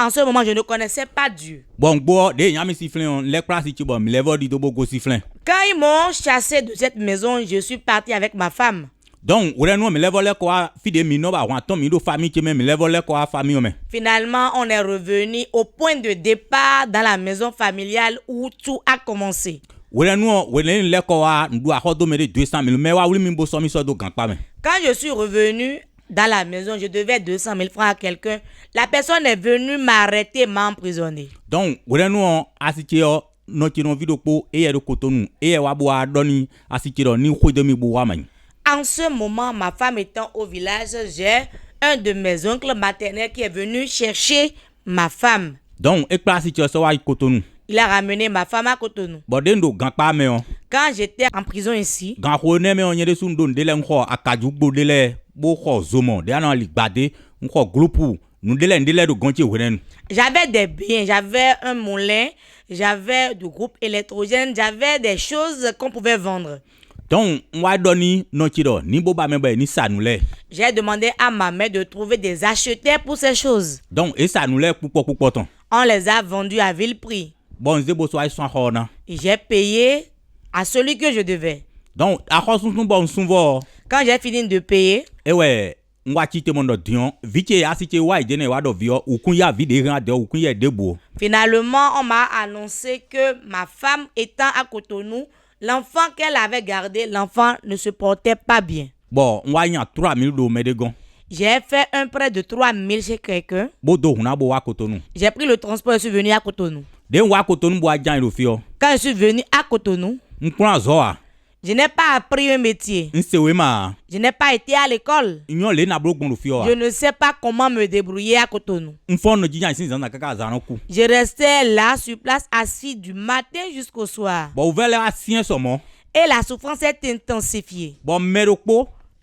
En ce moment, je ne connaissais pas Dieu. Quand ils m'ont chassé de cette maison, je suis parti avec ma femme. Finalement, on est revenu au point de départ dans la maison familiale où tout a commencé. Quand je suis revenu dans la maison, je devais 200 000 francs à quelqu'un. La personne est venue m'arrêter, m'emprisonner. Donc, en ce moment, ma femme étant au village, j'ai un de mes oncles maternels qui est venu chercher ma femme. Donc, il a ramené ma femme à Cotonou. Quand j'étais en prison ici, j'avais des biens, j'avais un moulin, j'avais du groupe électrogène, j'avais des choses qu'on pouvait vendre. Donc, j'ai demandé à ma mère de trouver des acheteurs pour ces choses. Donc, on les a vendus à vil prix. Et j'ai payé à celui que je devais. Donc, quand j'ai fini de payer, finalement, on m'a annoncé que ma femme étant à Cotonou, l'enfant qu'elle avait gardé, l'enfant ne se portait pas bien. J'ai fait un prêt de 3 000 chez quelqu'un. J'ai pris le transport et je suis venu à Cotonou. Quand je suis venu à Cotonou, je n'ai pas appris un métier. Je n'ai pas été à l'école. Je ne sais pas comment me débrouiller à Cotonou. Je restais là sur place assis du matin jusqu'au soir. Et la souffrance s'est intensifiée.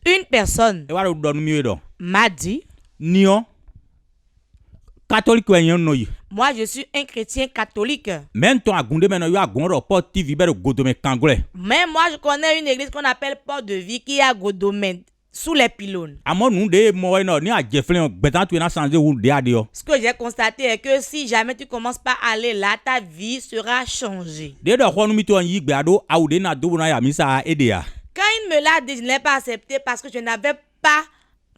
Une personne m'a dit, moi je suis un chrétien catholique. Mais moi je connais une église qu'on appelle Port de Vie qui est à Godomène. sous les pylônes. Amo nous de moi non ni a jeflen betan tu na changer ou de adio. Ce que j'ai constaté est que si jamais tu commences pas à aller là, ta vie sera changée. De do ko nu mi to yi gbe ado awude na do na ya misa edea. Quand il me l'a dit, je ne l'ai pas accepté parce que je n'avais pas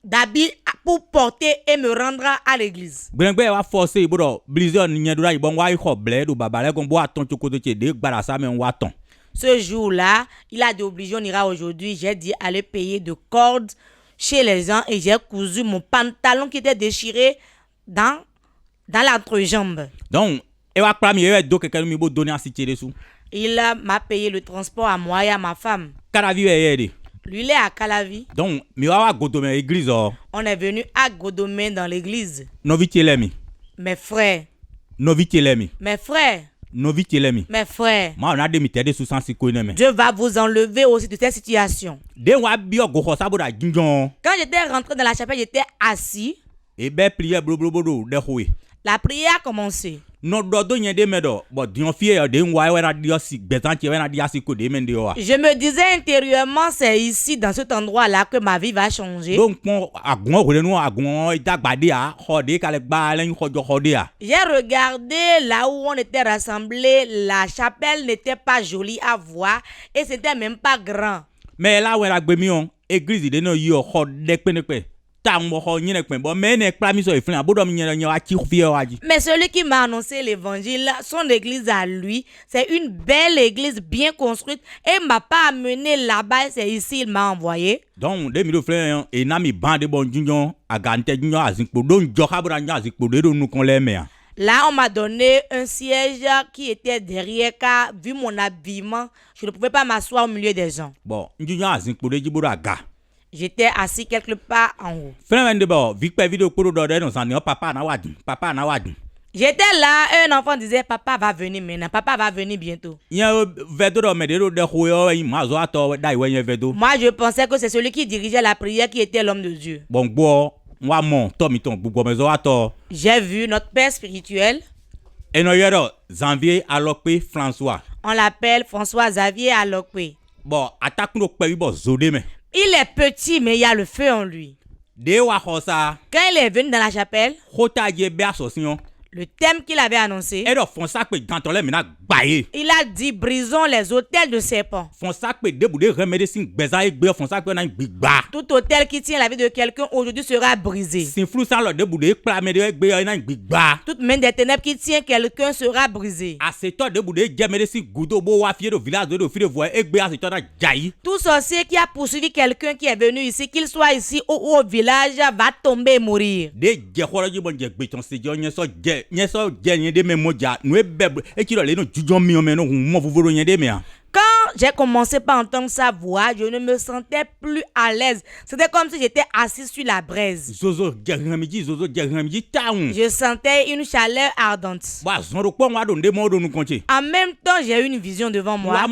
d'habit pour porter et me rendre à l'église. Gbengbe wa forcer bodo blizzard ni nyedura ibon wa iko ble do babale kon bo aton chokoto che de gbara sa men wa ton. Ce jour-là, il a dit obligé, on ira aujourd'hui. J'ai dit aller payer de cordes chez les gens et j'ai cousu mon pantalon qui était déchiré dans l'entrejambe. Donc, e wa kpami e do keke mi bo donner asiti dessous. Il m'a payé le transport à moi et à ma femme. Karavi e de. Lui, il est à Calavi. Donc, mi wa godome église o. On est venu à Godomé dans l'église. Novitelemi. Mes frères. Novitelemi. Mes frères. Novitelemi. Mes frères. Ma on a de mi tede sous sans sikone. Dieu va vous enlever aussi de cette situation. De wa bio go ko saboda ginjon. Quand j'étais rentré dans la chapelle, j'étais assis. E be prière bloblobodo de howe. La prière a commencé. No dodo nye de medo, bo dion fie de nwa we na dio si betan ti we na dia si ko de men de wa. Je me disais intérieurement, c'est ici, dans cet endroit-là, que ma vie va changer. Donc pon agon ko nu agon dagbade a, hode kale gba len hojo hode a. J'ai regardé là où on était rassemblés, la chapelle n'était pas jolie à voir et c'était même pas grand. Mais là we la gbe mi on, église de no yi o hode penepe. Mais celui qui m'a annoncé l'évangile, son église à lui, c'est une belle église bien construite et m'a pas amené là-bas, c'est ici il m'a envoyé. Donc, 2000 et nami bande bon junior à gante junior azikpo don jokabra azikpo de nous kon les mer. Là, on m'a donné un siège qui était derrière car vu mon habillement, je ne pouvais pas m'asseoir au milieu des gens. Bon, junior azikpo de jibura ga. J'étais assis quelque part en haut. J'étais là, un enfant disait papa va venir maintenant, papa va venir bientôt. Moi je pensais que c'est celui qui dirigeait la prière qui était l'homme de Dieu. J'ai vu notre père spirituel. On l'appelle François Xavier Alokwe. Il est petit, mais il y a le feu en lui. Quand il est venu dans la chapelle, le thème qu'il avait annoncé, il a dit brisons les autels de serpents. Tout autel qui tient la vie de quelqu'un aujourd'hui sera brisé. Toute main des ténèbres qui tient quelqu'un sera brisée. Tout sorcier qui a poursuivi quelqu'un qui est venu ici, qu'il soit ici ou au village, va tomber et mourir. Quand j'ai commencé par entendre sa voix, je ne me sentais plus à l'aise. C'était comme si j'étais assis sur la braise. Je sentais une chaleur ardente. En même temps, j'ai eu une vision devant moi.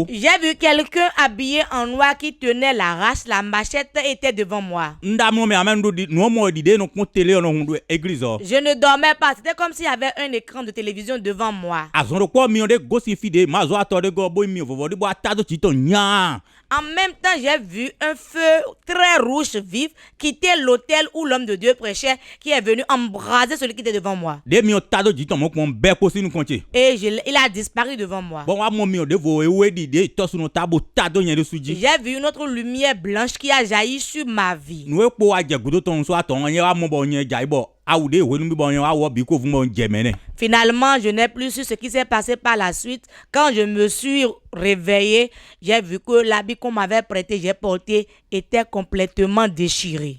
J'ai vu quelqu'un habillé en noir qui tenait la rache. La machette était devant moi. Je ne dormais pas. C'était comme s'il y avait un écran de télévision devant moi. En même temps, j'ai vu un feu très rouge vif quitter l'autel où l'homme de Dieu prêchait, qui est venu embraser celui qui était devant moi. Et il a disparu devant moi. J'ai vu une autre lumière blanche qui a jailli sur ma vie. Finalement, je n'ai plus su ce qui s'est passé par la suite. Quand je me suis réveillé, j'ai vu que l'habit qu'on m'avait prêté, j'ai porté, était complètement déchiré.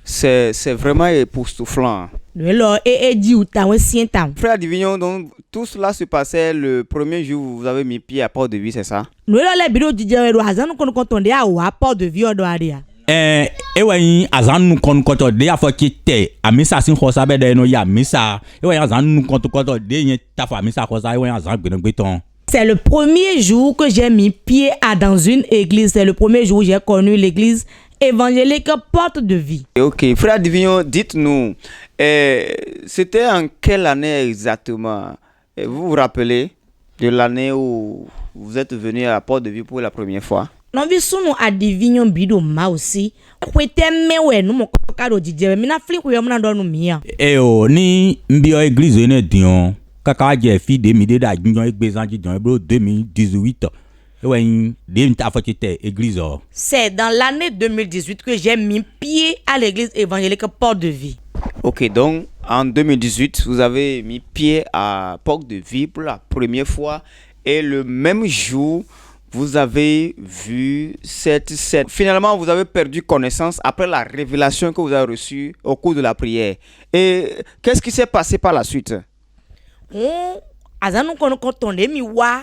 C'est vraiment époustouflant. Frère Divignon, donc tout cela se passait le premier jour où vous avez mis pied à Port-de-Vie, c'est ça? Azan kon koto de afo kite amisa sin khosa be de no ya misa azan koto de yen tafa misa khosa azan beton. C'est le premier jour que j'ai mis pied dans une église. C'est le premier jour où j'ai connu l'église évangélique Porte de Vie. Ok, frère Divignon, dites-nous, c'était en quelle année exactement? Vous vous rappelez? de l'année où vous êtes venu à Port-de-Vie pour la première fois? Non vi sunu adivinyon bido ma aussi. Kwete mewe nu mo kado jije mi na flin ko yom na do nu mia. Ni mbio église ene dion kaka je fi de mi de da jinjon egbezanji dion bro 2018. Ouais, église. C'est dans l'année 2018 que j'ai mis pied à l'église évangélique Port-de-Vie. Ok, donc en 2018, vous avez mis pied à Port-de-Vie pour la première fois et le même jour, vous avez vu cette scène. Finalement, vous avez perdu connaissance après la révélation que vous avez reçue au cours de la prière. Et qu'est-ce qui s'est passé par la suite? Azanu kono kotonde mi wa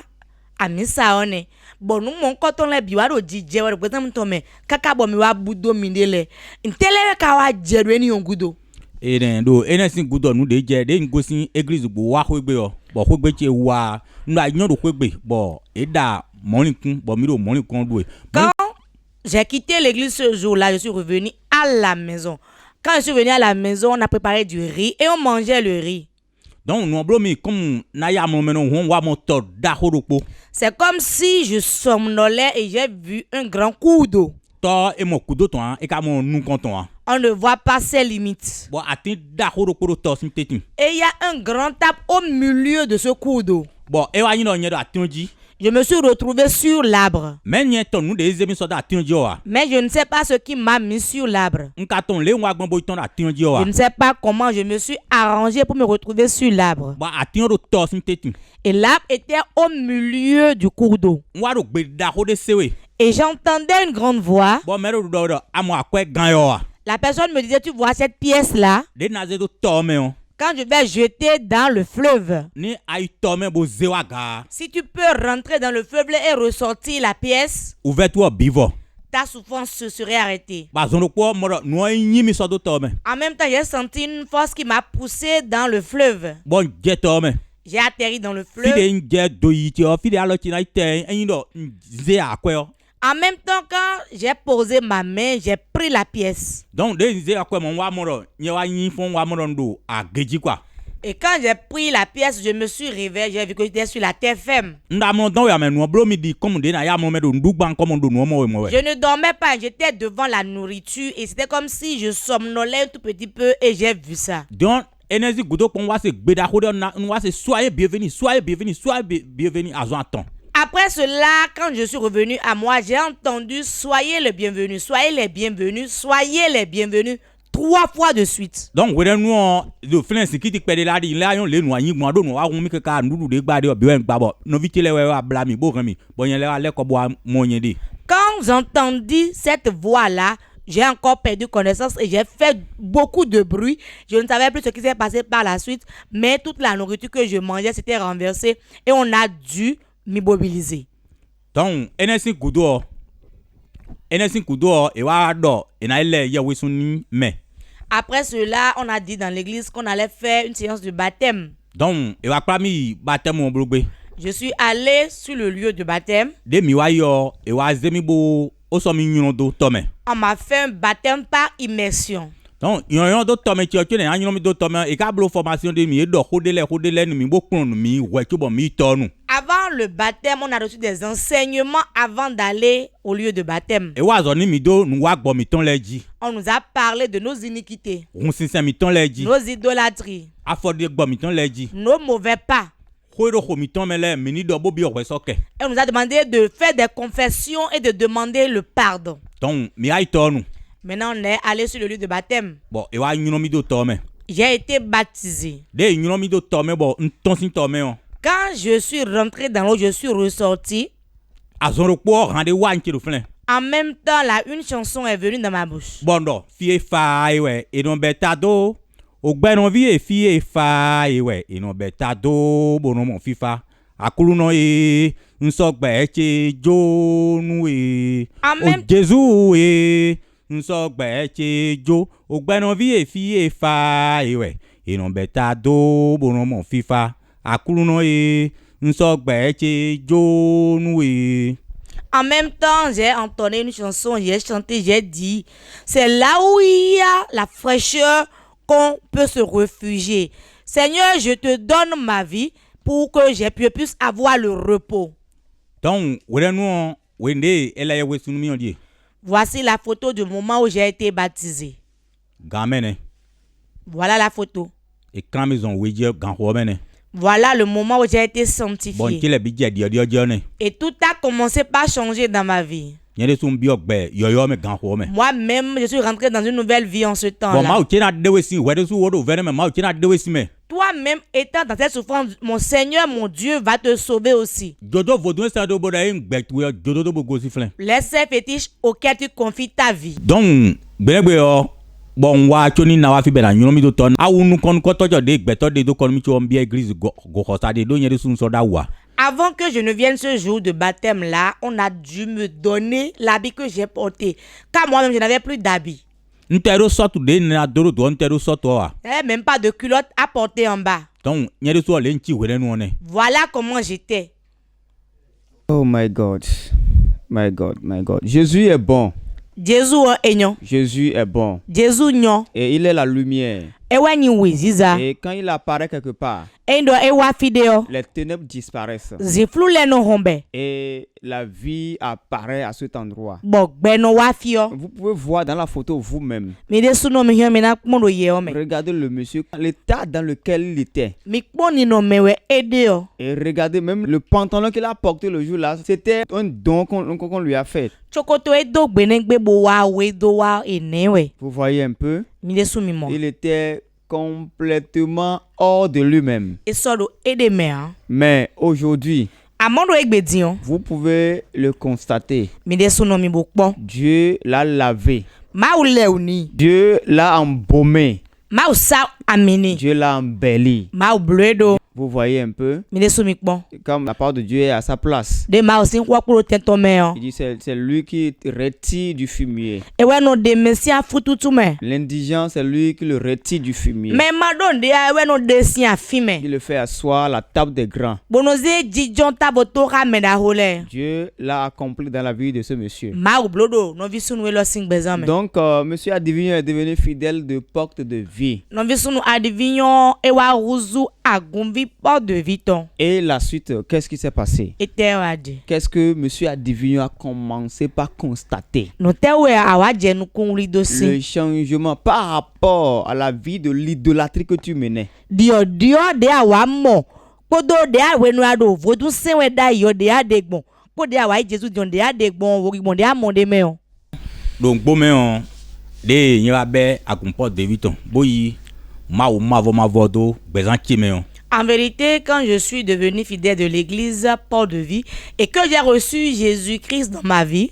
amisa one. Bon nous mon koton le biwa do jije wa ko tam to me kaka bo mi wa budo mi dele. Ntele ka wa jeru eni ongudo. Do anything good on de je de ngosin église bo wa kwegbe o bo kwegbe che wa nda nyon do kwegbe bo eda morning kun bo mi do morning kun do. Quand j'ai quitté l'église ce jour-là, je suis revenu à la maison. Quand je suis venu à la maison, on a préparé du riz et on mangeait le riz. Donc nous blomi comme na ya mo meno won wa mo to da horopo. C'est comme si je somnolais et j'ai vu un grand coup d'eau. To e mo coup d'eau ton e ka mo nu konton. On ne voit pas ses limites. Bon atin da horopo to sim tetin. Et il y a un grand tape au milieu de ce coup d'eau. Bon e wa yin no yen do atinji. Je me suis retrouvé sur l'arbre. Mais je ne sais pas ce qui m'a mis sur l'arbre. Je ne sais pas comment je me suis arrangé pour me retrouver sur l'arbre. Et l'arbre était au milieu du cours d'eau. Et j'entendais une grande voix. La personne me disait, tu vois cette pièce-là? Quand je vais jeter dans le fleuve, si tu peux rentrer dans le fleuve et ressortir la pièce, ta souffrance se serait arrêtée. En même temps, j'ai senti une force qui m'a poussé dans le fleuve. J'ai atterri dans le fleuve. En même temps, quand j'ai posé ma main, j'ai pris la pièce. Et quand j'ai pris la pièce, je me suis réveillé, j'ai vu que j'étais sur la terre ferme. Je ne dormais pas, j'étais devant la nourriture et c'était comme si je somnolais un tout petit peu et j'ai vu ça. Soyez bienvenus à Zonton. Après cela, quand je suis revenu à moi, j'ai entendu « Soyez les bienvenus, soyez les bienvenus, soyez les bienvenus » 3 fois de suite. Donc, quand j'entendis cette voix-là, j'ai encore perdu connaissance et j'ai fait beaucoup de bruit. Je ne savais plus ce qui s'est passé par la suite, mais toute la nourriture que je mangeais s'était renversée et on a dû m'immobiliser. Donc, après cela, on a dit dans l'église qu'on allait faire une séance de baptême. Donc, je suis allé sur le lieu de baptême. On m'a fait un baptême par immersion. Donc, avant le baptême, on a reçu des enseignements avant d'aller au lieu de baptême. On nous a parlé de nos iniquités, nos idolâtries, nos mauvais pas. Et on nous a demandé de faire des confessions et de demander le pardon. Maintenant, on est allé sur le lieu de baptême. J'ai été baptisé. Quand je suis rentré dans l'eau, je suis ressorti. En même temps, là, une chanson est venue dans ma bouche. En même temps, j'ai entonné une chanson, j'ai chanté, j'ai dit, c'est là où il y a la fraîcheur qu'on peut se réfugier. Seigneur, je te donne ma vie pour que je puisse avoir le repos. Donc nous wende ela ye wesunu mi ondie Voici la photo du moment où j'ai été baptisé. gamene Voilà la photo. et quand maison weje ganho mene Voilà le moment où j'ai été bon sanctifié. kile bi je dio ne Et tout a commencé par changer dans ma vie. nyede sum bi ogbe yoyo me ganho me Moi-même, je suis rentré dans une nouvelle vie en ce bon temps-là. ma uchena dewesi wede su wodo vene me ma uchena dewesi me Toi-même, étant dans cette souffrance, mon Seigneur, mon Dieu, va te sauver aussi. jojo vodun sa do boda ngbe tu jojo do bogo siflen Les ces fétiches auxquels tu confies ta vie. donc benegbe yo bon wa choni na wa fi bela nyomi do ton awunu kon ko tojo de gbeto de do kon mi cho mbi église go hosa de do nyede sun so da wa Avant que je ne vienne ce jour de baptême-là, on a dû me donner l'habit que j'ai porté. Car moi-même, je n'avais plus d'habit. ntero sotu de na doro do ntero sotu wa Je n'avais même pas de culotte à porter en bas. donc nyede so le nchi were nu one Voilà comment j'étais. Oh my God. My God, my God. Jésus est bon. Jésus enyo. Jésus est bon. Jésus nyo. Et il est la lumière. Ewa ni wiziza. Et quand il apparaît quelque part, Endo ewa fideo. les ténèbres disparaissent. Ziflu le no hombe. Et la vie apparaît à cet endroit. Bok beno wa fio. Vous pouvez voir dans la photo vous-même. Mi de suno mi hio mi na kmondo ye ome. Regardez le monsieur, l'état dans lequel il était. Mi kponi no mewe edeo. Et regardez même le pantalon qu'il a porté le jour-là. C'était un don qu'on lui a fait. Chokoto edo gbenegbe bo wa wedo wa enewe. Vous voyez un peu? Mi de sumi mo. Il était complètement hors de lui-même. Et solo edeme hein. Mais aujourd'hui, Amondo egbedion. vous pouvez le constater. Mi de suno mi bokpo. Dieu l'a lavé. Ma ou le ou ni. Dieu l'a embaumé. Ma ou sa amini. Dieu l'a embelli. Ma ou bledo. Vous voyez un peu? Mi de sumi kpon. Comme la parole de Dieu est à sa place. De ma ou sin kwa kuro tento me hein. Il dit c'est lui qui retire du fumier. Ewe no de mesi afututu me. L'indigent, c'est lui qui le retire du fumier. Me madon de ewe no de si afime. Il le fait asseoir à la table des grands. Bonoze jijon taboto ka meda hole. Dieu l'a accompli dans la vie de ce monsieur. Ma ou blodo no visunu lo sing bezame. Donc, monsieur Adivinho est devenu fidèle de porte de vie. No visunu adivinho ewa ruzu agumvi porte de viton. Et la suite, qu'est-ce qui s'est passé? Ete wadi. Qu'est-ce que monsieur Adivinho a commencé par constater? No tewe awaje nu kunri Le dosi. changement par rapport à la vie de l'idolâtrie que tu menais. Dio de awa mo. Podo de awe no ado vodun senwe da yo de adegbon. Po de awa Jesus John de adegbon wori bon de amonde me on. donc bome on de nyeba be akumpo de viton boyi ma o ma vodo bezan chime on En vérité, quand je suis devenu fidèle de l'église Port de Vie et que j'ai reçu Jésus-Christ dans ma vie,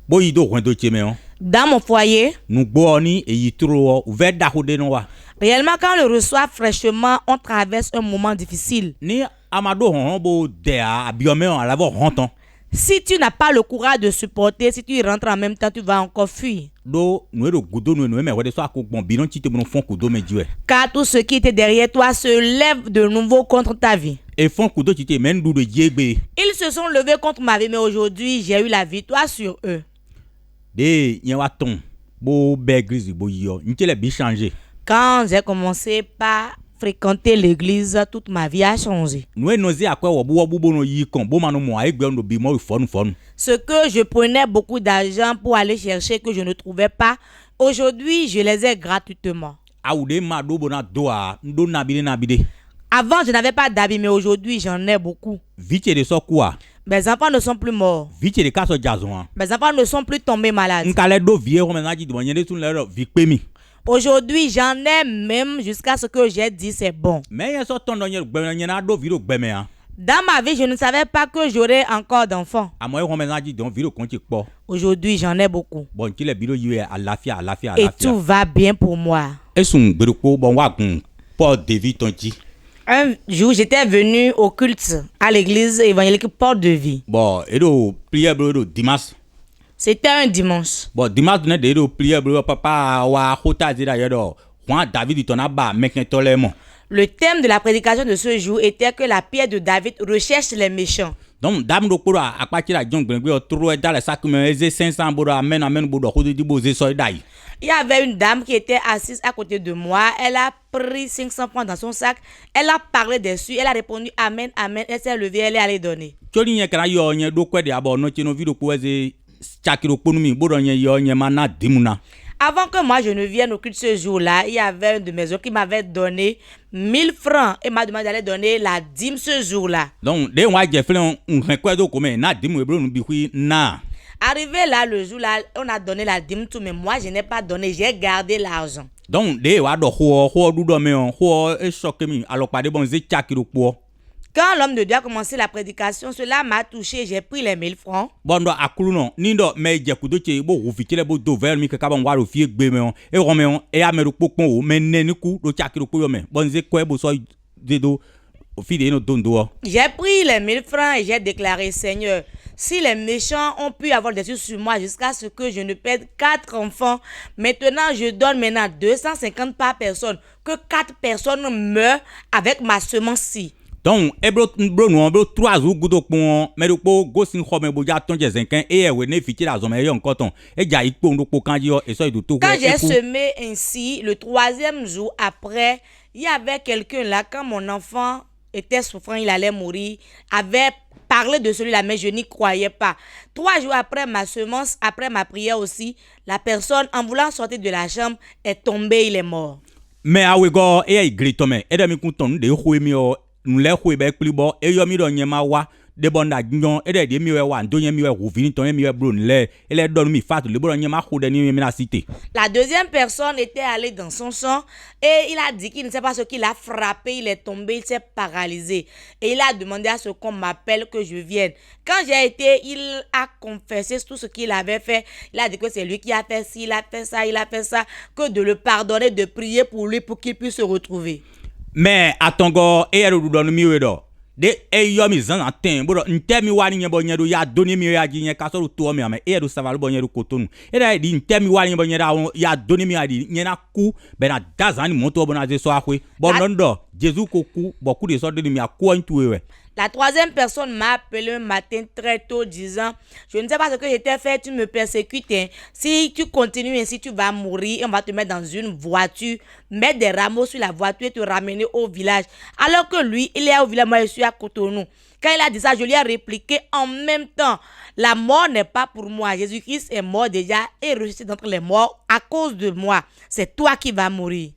boyi do hwen do chime on dans mon foyer, nu gbo ni eyi tro o ve da ho de no wa réellement quand on le reçoit fraîchement, on traverse un moment difficile. ni amado hon bo de a abiome on ala vo honton Si tu n'as pas le courage de supporter, si tu rentres en même temps, tu vas encore fuir. do nu do gudo nu me we de so akogbo bi non chite mo fon kudo me jiwe Car tout ce qui était derrière toi se lève de nouveau contre ta vie. e fon kudo chite men du de jegbe Ils se sont levés contre ma vie, mais aujourd'hui, j'ai eu la victoire sur eux. de yen wa ton bo be église bo yo ntele bi changer Quand j'ai commencé par fréquenter l'église, toute ma vie a changé. nu nozi akwe wo bo no yi kon bo manu mo aigbe no bi mo fonu Ce que je prenais beaucoup d'argent pour aller chercher que je ne trouvais pas, aujourd'hui, je les ai gratuitement. awude ma do bona do a ndo nabide Avant, je n'avais pas d'habits, mais aujourd'hui, j'en ai beaucoup. viche de so kwa Mes enfants ne sont plus morts. viche de kaso jazon Mes enfants ne sont plus tombés malades. nkale do vie ho me na ji do nyede tun le vi pe mi Aujourd'hui, j'en ai même jusqu'à ce que j'ai dit c'est bon. mais yen so ton do nye gbe nye na do vi do gbe me a Dans ma vie, je ne savais pas que j'aurais encore d'enfants. amo ho me na ji do vi do kon ti po Aujourd'hui, j'en ai beaucoup. bon kile bi do yi alafia Et tout va bien pour moi. esun gberuko bon wa gun Paul David ton ji Un jour, j'étais venu au culte à l'église évangélique Porte de Vie. bon edo prière bro dimanche C'était un dimanche. bon dimanche ne de do prière bro papa wa hota dira yedo Juan David ton aba meken tolemo Le thème de la prédication de ce jour était que la pierre de David recherche les méchants. donc dame do pour à partir la jong gbe trop dans le sac mais 500 bodo amen bodo ko di boze so dai. Il y avait une dame qui était assise à côté de moi. Elle a pris 500 francs dans son sac. Elle a parlé dessus. Elle a répondu amen, amen. Elle s'est levée, elle est allée donner. Toli nye kana yo nye do kwede abo no chino video ko eze chakiro ponumi bodo nye yo nye mana dimuna. Avant que moi je ne vienne au culte ce jour-là, il y avait un de mes oncles qui m'avait donné 1000 francs et m'a demandé d'aller donner la dîme ce jour-là. Donc de wa je fle on quoi do comme na dîme ebro nu bi na. Arrivé là, le jour-là, on a donné la dîme tout, mais moi, je n'ai pas donné, j'ai gardé l'argent. Donc, de wa do ho du do me ho e choque mi alors pas de bon ze chakiro po. Quand l'homme de Dieu a commencé la prédication, cela m'a touché, j'ai pris les 1000 francs. Bon do akulu no ni do me je ku do che bo wo fikile bo do ver mi ka bon wa ro fie gbe me on e ro me on e ameru popon o me ne ni ku do chakiro po yo me bon ze ko e bo so de do au fil de no dondo. J'ai pris les 1000 francs et j'ai déclaré, Seigneur, si les méchants ont pu avoir des yeux sur moi jusqu'à ce que je ne perde 4 enfants, maintenant je donne 250 par personne, que 4 personnes meurent avec ma semence-ci. Donc, bro no bro 3 jours gudo pon me do po go sin ho me bo ja ton je zinkan e we ne fiti la zo me yo nkoton e ja ipo ndo po kan yo e so do to. Quand j'ai semé ainsi, le 3e jour après, il y avait quelqu'un là, quand mon enfant était souffrant, il allait mourir, avait parlé de celui-là, mais je n'y croyais pas. 3 jours après ma semence, après ma prière aussi, la personne, en voulant sortir de la chambre, est tombée, il est mort. Mais awe go e gritome e de mi kun ton de ho mi o nle ho be pli bo e yo mi do nyema wa de bonda gnon e de mi we wa ndo nyemi we ho vini ton mi we bro nle e le don mi fat le bro nyema ho de ni mi na cité. La deuxième personne était allée dans son champ et il a dit qu'il ne sait pas ce qu'il a frappé, il est tombé, il s'est paralysé. Et il a demandé à ce qu'on m'appelle que je vienne. Quand j'ai été, il a confessé tout ce qu'il avait fait. Il a dit que c'est lui qui a fait ci, il a fait ça, que de le pardonner, de prier pour lui pour qu'il puisse se retrouver. Mais atongo e ero do no mi we do. De e yo mi zan aten bro ntemi wani nye bo nye do ya doni mi ya ji nye ka so to mi ame e do savalo bo nye do kotonu e da di ntemi wani nye bo nye da ya doni mi ya di nye na ku be na dazani monto bo na je so akwe bo nondo Jésus ko ku bo ku de so de mi akwo ntu we. La troisième personne m'a appelé un matin très tôt disant, je ne sais pas ce que j'étais fait, tu me persécutes. Hein. Si tu continues ainsi, tu vas mourir. On va te mettre dans une voiture, mettre des rameaux sur la voiture et te ramener au village. Alors que lui, il est au village, moi je suis à Cotonou. Quand il a dit ça, je lui ai répliqué en même temps, la mort n'est pas pour moi. Jésus-Christ est mort déjà et ressuscité d'entre les morts à cause de moi. C'est toi qui vas mourir.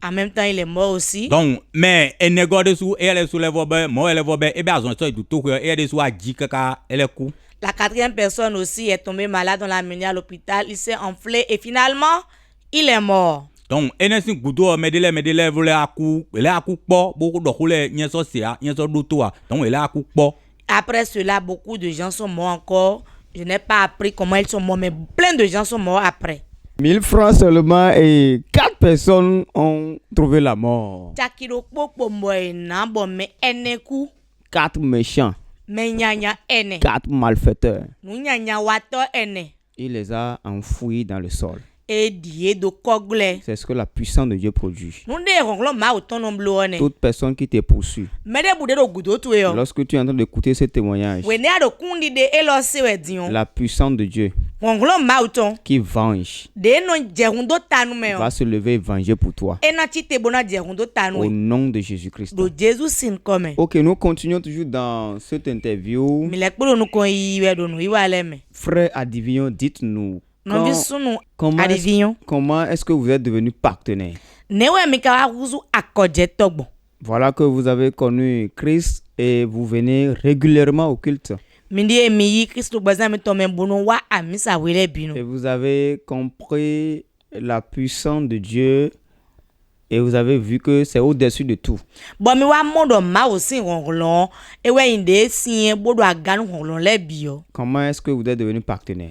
En même temps, il est mort aussi. Donc, mais elle n'est pas dessous, elle est sous les vobes, moi elle est vobes, et bien, elle est tout, elle est dessous à 10 kaka, elle est coup. La 4e personne aussi est tombée malade, on l'a amené à l'hôpital, il s'est enflé et finalement, il est mort. Donc, elle est goudou, medele, voulait à coup, elle est à coup, beaucoup de roulés, n'y a so c'est, n'y a so doutoua. Donc, elle est à coup, Après cela, beaucoup de gens sont morts encore. Je n'ai pas appris comment ils sont morts, mais plein de gens sont morts après. 1000 francs seulement et 4 personnes ont trouvé la mort. 4 méchants. 4 malfaiteurs. Il les a enfouis dans le sol. C'est ce que la puissance de Dieu produit. Toute personne qui te poursuit, lorsque tu es en train d'écouter ce témoignage, la puissance de Dieu qui venge va se lever et venger pour toi. Au nom de Jésus-Christ. Ok, nous continuons toujours dans cette interview. Frère Adivion, dites-nous. Comment est-ce que vous êtes devenu partenaire? Voilà que vous avez connu Christ et vous venez régulièrement au culte. Et vous avez compris la puissance de Dieu et vous avez vu que c'est au-dessus de tout. Comment est-ce que vous êtes devenu partenaire?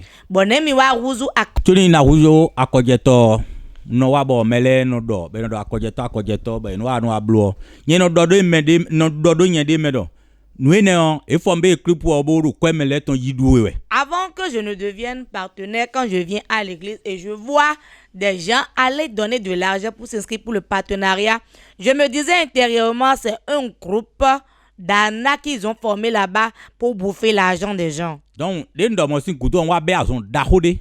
No wa bo mele no do be no akojeto be no anu ablo nye no do mede no do nye de medo nuene on e fombe kripu oboru kwemele ton yiduwe. Avant que je ne devienne partenaire, quand je viens à l'église et je vois des gens aller donner de l'argent pour s'inscrire pour le partenariat, je me disais intérieurement, c'est un groupe d'arnaque qu'ils ont formé là-bas pour bouffer l'argent des gens. Donc les ndom sin kudo wa be azon dahode.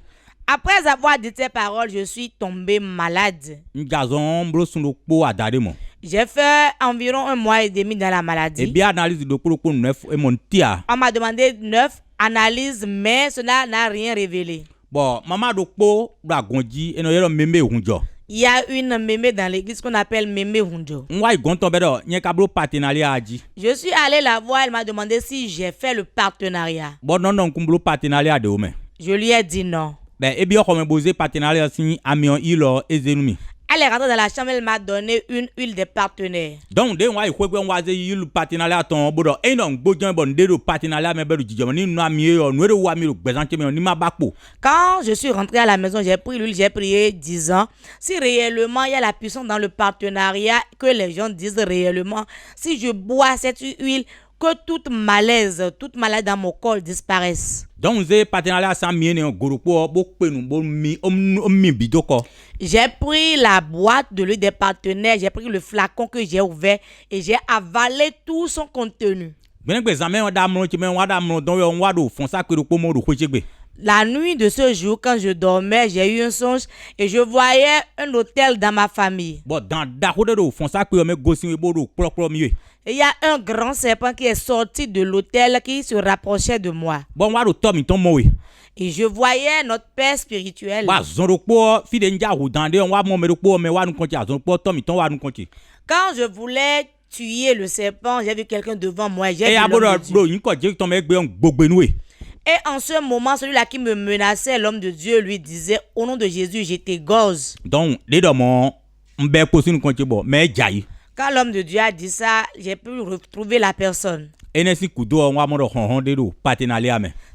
Après avoir dit ces paroles, je suis tombé malade. Ngazon bro sun po adare mo. J'ai fait environ 1 mois et demi dans la maladie. Et bien analyse de ko neuf et mon tia. On m'a demandé 9 analyses, mais cela n'a rien révélé. Bon, maman do po da gonji eno yero meme hunjo. Il y a une mémé dans l'église qu'on appelle Mémé Hunjo. Je suis allé la voir, elle m'a demandé si j'ai fait le partenariat. Bon, non, partenariat de homme. Je lui ai dit non. Ben, et bien, comme posé partenariat si amion ilo ezenumi. Elle est rentrée dans la chambre, elle m'a donné une huile de partenaire. Donc, dès moi, il faut que on va dire le partenariat ton bodo. Et non, bodjon bon de partenariat mais beru djidjo ni no amié no re wa mi gbezante me ni ma bakpo. Quand je suis rentré à la maison, j'ai pris l'huile, j'ai prié 10 ans. Si réellement il y a la puissance dans le partenariat, que les gens disent réellement, si je bois cette huile, que toute malaise, toute maladie dans mon corps disparaisse. Donc, j'ai partenariat sans mienne en groupe mi bidoko. J'ai pris la boîte de l'huile des partenaires, j'ai pris le flacon que j'ai ouvert et j'ai avalé tout son contenu. La nuit de ce jour, quand je dormais, j'ai eu un songe et je voyais un hôtel dans ma famille. Et il y a un grand serpent qui est sorti de l'hôtel qui se rapprochait de moi. Et je voyais notre père spirituel. Quand je voulais tuer le serpent, j'ai vu quelqu'un devant moi. J'ai vu l'homme de Dieu. Et en ce moment, celui-là qui me menaçait, l'homme de Dieu, lui disait, au nom de Jésus, je t'égorge. Donc, quand l'homme de Dieu a dit ça, j'ai pu retrouver la personne.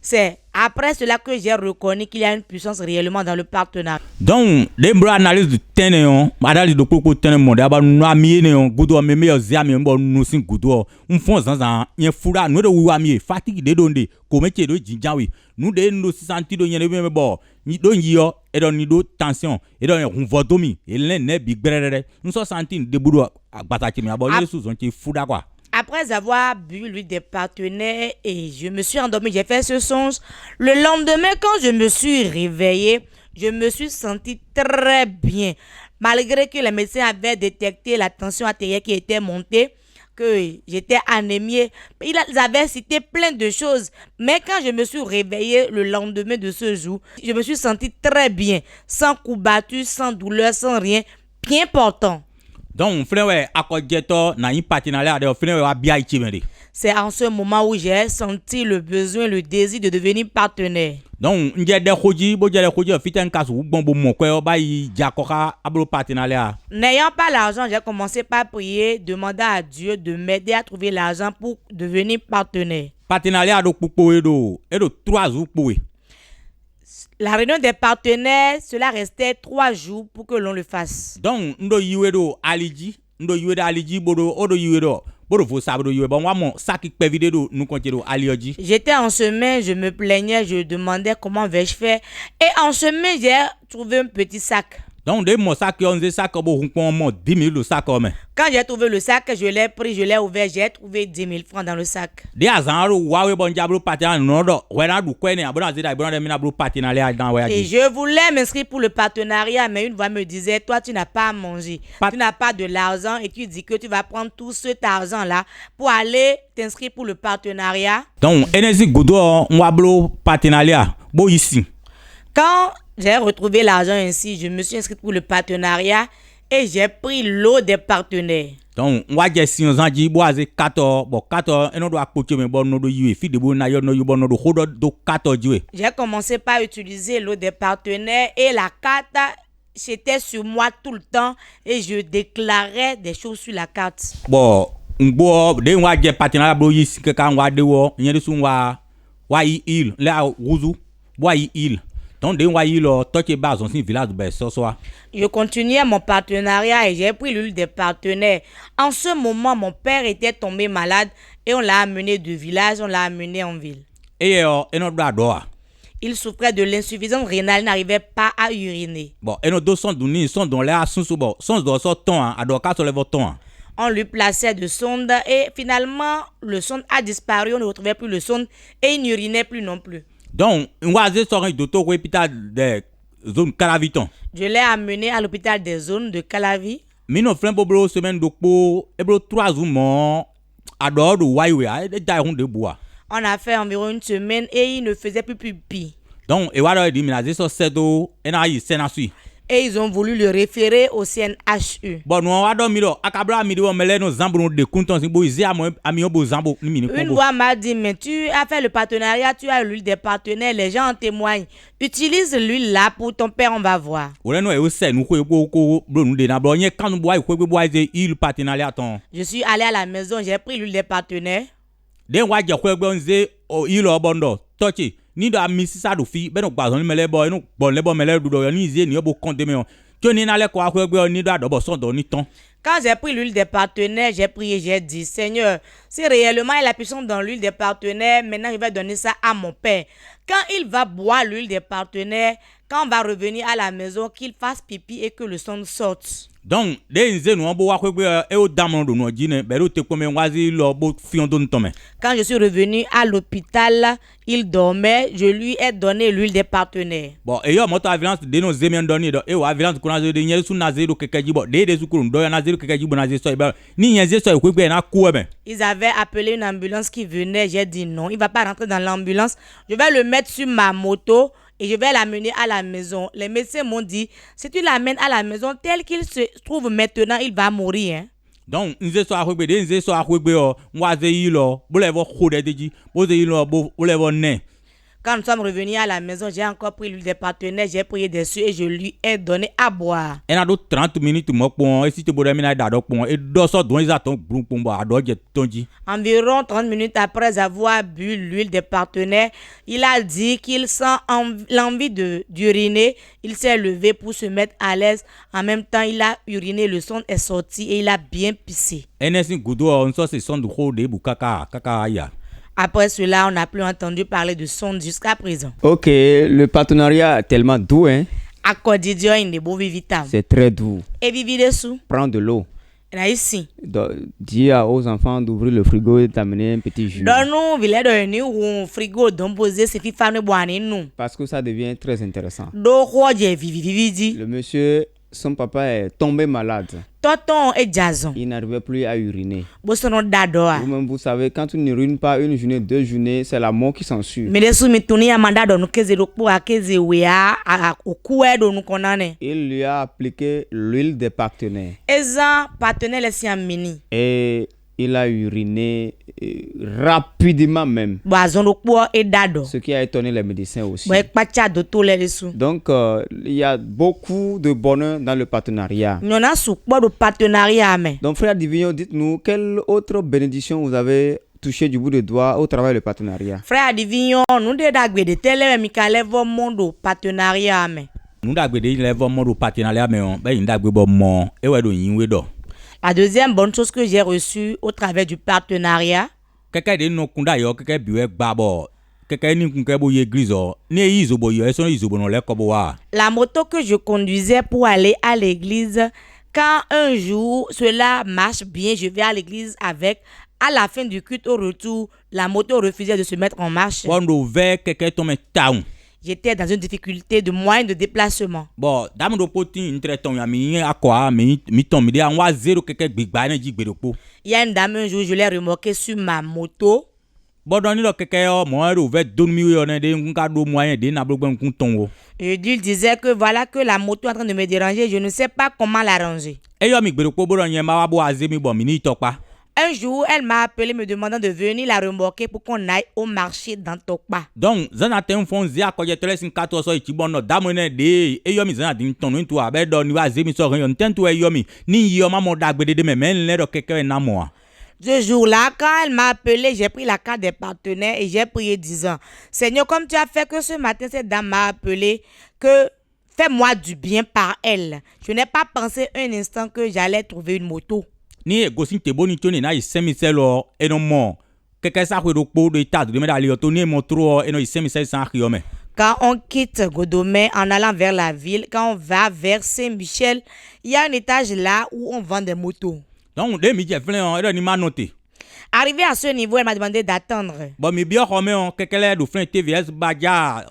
C'est après cela que j'ai reconnu qu'il y a une puissance réellement dans le partenariat. Donc, les bras analyse de tenéon, analyse de coco tenéon, d'abord nous amiénéon, goudou mes meilleurs amis, bon nous sin goudou, fond zanzan, y foura, nous de ou ami, fatigue de donde, comme tu de jinjawi, nous de nous sentir de y'en même bon, ni don yo, et don ni do tension, et don on vodomi, et l'un ne big brere, nous sommes sentis de boudou à bataki, mais abonné les sous on t'y foura quoi. Après avoir bu l'huile des partenaires et je me suis endormi, j'ai fait ce songe. Le lendemain, quand je me suis réveillé, je me suis senti très bien. Malgré que les médecins avaient détecté la tension artérielle qui était montée, que j'étais anémiée, ils avaient cité plein de choses. Mais quand je me suis réveillé le lendemain de ce jour, je me suis senti très bien, sans coup battu, sans douleur, sans rien, bien portant. Donc, c'est en ce moment où j'ai senti le besoin, le désir de devenir partenaire. Donc, n'ayant pas l'argent, j'ai commencé par prier, demander à Dieu de m'aider à trouver l'argent pour devenir partenaire. La réunion des partenaires, cela restait 3 jours pour que l'on le fasse. Donc, j'étais en chemin, je me plaignais, je demandais comment vais-je faire. Et en chemin, j'ai trouvé un petit sac. Donc, quand j'ai trouvé le sac, je l'ai pris, je l'ai ouvert, j'ai trouvé 10 000 francs dans le sac. Et je voulais m'inscrire pour le partenariat, mais une voix me disait, toi tu n'as pas à manger, tu n'as pas de l'argent et tu dis que tu vas prendre tout cet argent-là pour aller t'inscrire pour le partenariat. Donc, quand j'ai retrouvé l'argent ainsi, je me suis inscrit pour le partenariat et j'ai pris l'eau des partenaires. Donc, j'ai commencé par utiliser l'eau des partenaires et la carte, c'était sur moi tout le temps et je déclarais des choses sur la carte. Bon, je continuais mon partenariat et j'ai pris l'huile des partenaires. En ce moment, mon père était tombé malade et on l'a amené du village, on l'a amené en ville. Il souffrait de l'insuffisance rénale, il n'arrivait pas à uriner. On lui plaçait de sondes et finalement, le sonde a disparu. On ne retrouvait plus le sonde et il n'urinait plus non plus. Donc, on va dire sur un docteur hôpital de zone Calaviton. Je l'ai amené à l'hôpital des zones de Calavi. Mino flin boblo semaine dokpo ebro 3 jours à dehors de Waiwe a de bois. On a fait environ une semaine et il ne faisait plus pipi. Donc, et voilà dit minaze so sedo enayi senasui. Et ils ont voulu le référer au CNHU. Bon, nous on va dormir akabra mi do mele no zambro de kunton si bo izi ami obo zambo ni mini. Une voix m'a dit, mais tu as fait le partenariat, tu as l'huile des partenaires, les gens en témoignent. Utilise l'huile là pour ton père, on va voir. Je suis allé à la maison, j'ai pris l'huile des partenaires. Ni do amisisa do fi be no gba zon mele boy no bon lebo mele do ni zie ni obo konte me on to ni na le ko akwegbe ni do adobo son do ni ton. Quand j'ai pris l'huile des partenaires, j'ai prié, j'ai dit, Seigneur, si réellement il a puissance dans l'huile des partenaires, maintenant je vais donner ça à mon père. Quand il va boire l'huile des partenaires, quand on va revenir à la maison, qu'il fasse pipi et que le sang sorte. Donc, quand je suis revenu à l'hôpital, il dormait, je lui ai donné l'huile des partenaires. Bon, et yo moto avance de nos zemian donné do e avance ko na de nyel su na zero kekeji bo de su kurun do na zero kekeji bo na ze so e ba ni nyen ze so e ko gbe na ku e ben. Ils avaient appelé une ambulance qui venait, j'ai dit non, il va pas rentrer dans l'ambulance. Je vais le mettre sur ma moto et je vais l'amener à la maison. Les médecins m'ont dit, si tu l'amènes à la maison tel qu'il se trouve maintenant, il va mourir. Hein. Donc, nze so akwegbe de nze so akwegbe o nwa ze yi lo bo le vo khode deji bo ze yi lo bo le vo ne. Quand nous sommes revenus à la maison, j'ai encore pris l'huile des partenaires, j'ai prié dessus et je lui ai donné à boire. Et na do 30 minutes mo pon e si te bo de mi na da do pon e do so don isa ton brun pon bo ado je tonji. Environ 30 minutes après avoir bu l'huile des partenaires, il a dit qu'il sent l'envie d'uriner. Il s'est levé pour se mettre à l'aise. En même temps, il a uriné, le sang est sorti et il a bien pissé. Enesi gudo on so se son du ho de bu kaka ya. Après cela, on n'a plus entendu parler de sonde jusqu'à présent. Ok, le partenariat est tellement doux, hein? Accordion, il est beau vivre. C'est très doux. Et vivre dessous. Prends de l'eau. Là ici. Dis aux enfants d'ouvrir le frigo et d'amener un petit jus. Donne-nous, il est donné un frigo d'emposer ces filles femmes boire nous. Parce que ça devient très intéressant. Le monsieur, son papa est tombé malade. Tonton et Jason. Il n'arrivait plus à uriner. Vous-même, vous savez, quand tu n'urines pas une journée, 2 journées, c'est la mort qui s'ensuit. Il lui a appliqué l'huile des partenaires. Et il a uriné rapidement même. Ce qui a étonné les médecins aussi. Donc, il y a beaucoup de bonheur dans le partenariat. Donc, frère Divignon, dites-nous, quelle autre bénédiction vous avez touché du bout de doigt au travail du partenariat? Frère Divignon, nous devons de télé Mikalevo Mondo partenariat. Nous devons lever mon partenariat, mais on devons mon et ouais do. La deuxième bonne chose que j'ai reçue au travers du partenariat, quelqu'un de nos kunda yo quelqu'un biwe babo quelqu'un ni kunke bo église ne izo bo yo eso izo bo no le ko bo wa. La moto que je conduisais pour aller à l'église, quand un jour cela marche bien, je vais à l'église avec. À la fin du culte au retour, la moto refusait de se mettre en marche. J'étais dans une difficulté de moyens de déplacement. Bon, dame do poti intreton ya mi akwa mi ton mi de anwa zero keke gbigba na ji gbedopo. Il y a une dame un jour, je l'ai remarqué sur ma moto. Bon, dans le keke yo mo ro ve don mi yo na de nka do moyen de na blogba nkun ton wo. Et il disait que voilà que la moto est en train de me déranger, je ne sais pas comment l'arranger. E yo mi gbedopo bo ro yen ma wa bo azemi bo mi ni topa. Un jour, elle m'a appelé me demandant de venir la remorquer pour qu'on aille au marché dans Tokpa. Donc, zanaten fonzi akoje telesin 14 ichibono damone de eyomi zanatin tonu tu abedo ni wa zemi so yon tentu eyomi ni yoma mo dagbede de men le do keke na mo. Ce jour-là, quand elle m'a appelé, j'ai pris la carte des partenaires et j'ai prié disant, Seigneur, comme tu as fait que ce matin, cette dame m'a appelé, que fais-moi du bien par elle. Je n'ai pas pensé un instant que j'allais trouver une moto. Ni gosin te boni toni na isemiselo enomo keke sa kwedo po do ita de medali otoni motro eno isemisel san riome. Quand on quitte Godomé en allant vers la ville, quand on va vers Saint-Michel, il y a un étage là où on vend des motos. donc de mi je flin on e ni ma noter. Arrivé à ce niveau, elle m'a demandé d'attendre. Bon mi bio ko me on kekele do flin TVS baja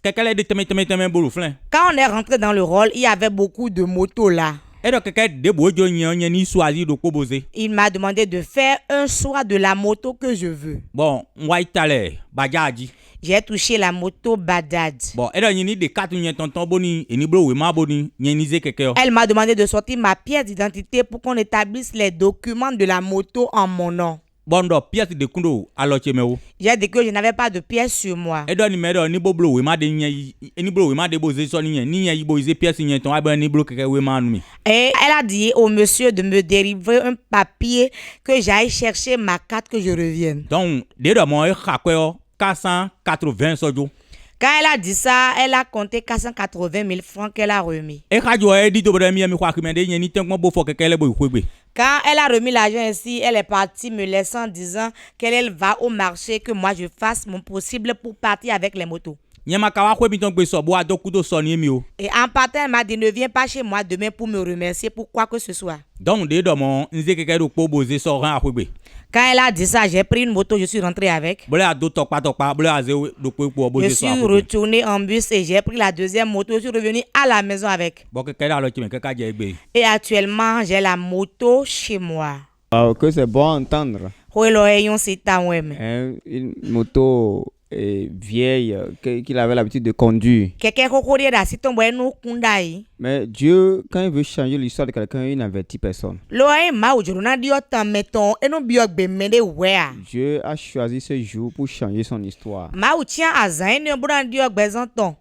kekele de teme bolu flin. Quand on est rentré dans le rôle, il y avait beaucoup de motos là. E do keke de bojo nyen ni choisi do koboze. Il m'a demandé de faire un choix de la moto que je veux. Bon, on itale bajaji. J'ai touché la moto Badad. Bon, e do ni de 4 nyen tonton boni eni bro we ma boni nyenize keke. Elle m'a demandé de sortir ma pièce d'identité pour qu'on établisse les documents de la moto en mon nom. Bon do pièce de kundo alo chemewo. J'ai dit que je n'avais pas de pièce sur moi. E do ni me do ni boblo we ma de nyen eni bro we ma de boze so ni nyen yi boze pièce nyen ton aba ni bro keke we ma nu mi. Et elle a dit au monsieur de me délivrer un papier que j'aille chercher ma carte que je revienne. Donc de do mo e khakwe 480 sojo. Quand elle a dit ça, elle a compté 480 000 francs qu'elle a remis. E khajo e di to bra mi kwa kime de nyen ni ten mo bo fo keke le bo ikwegbe. Quand elle a remis l'argent ici, elle est partie me laissant disant qu'elle va au marché, que moi je fasse mon possible pour partir avec les motos. Et en partant, elle m'a dit ne viens pas chez moi demain pour me remercier pour quoi que ce soit. Donc, quand elle a dit ça, j'ai pris une moto, je suis rentré avec. Je suis retourné en bus et j'ai pris la deuxième moto, je suis revenu à la maison avec. Et actuellement, j'ai la moto chez moi. Que c'est bon à entendre. Une moto vieille qu'il avait l'habitude de conduire. Mais Dieu, quand il veut changer l'histoire de quelqu'un, il n'avertit personne. Dieu a choisi ce jour pour changer son histoire.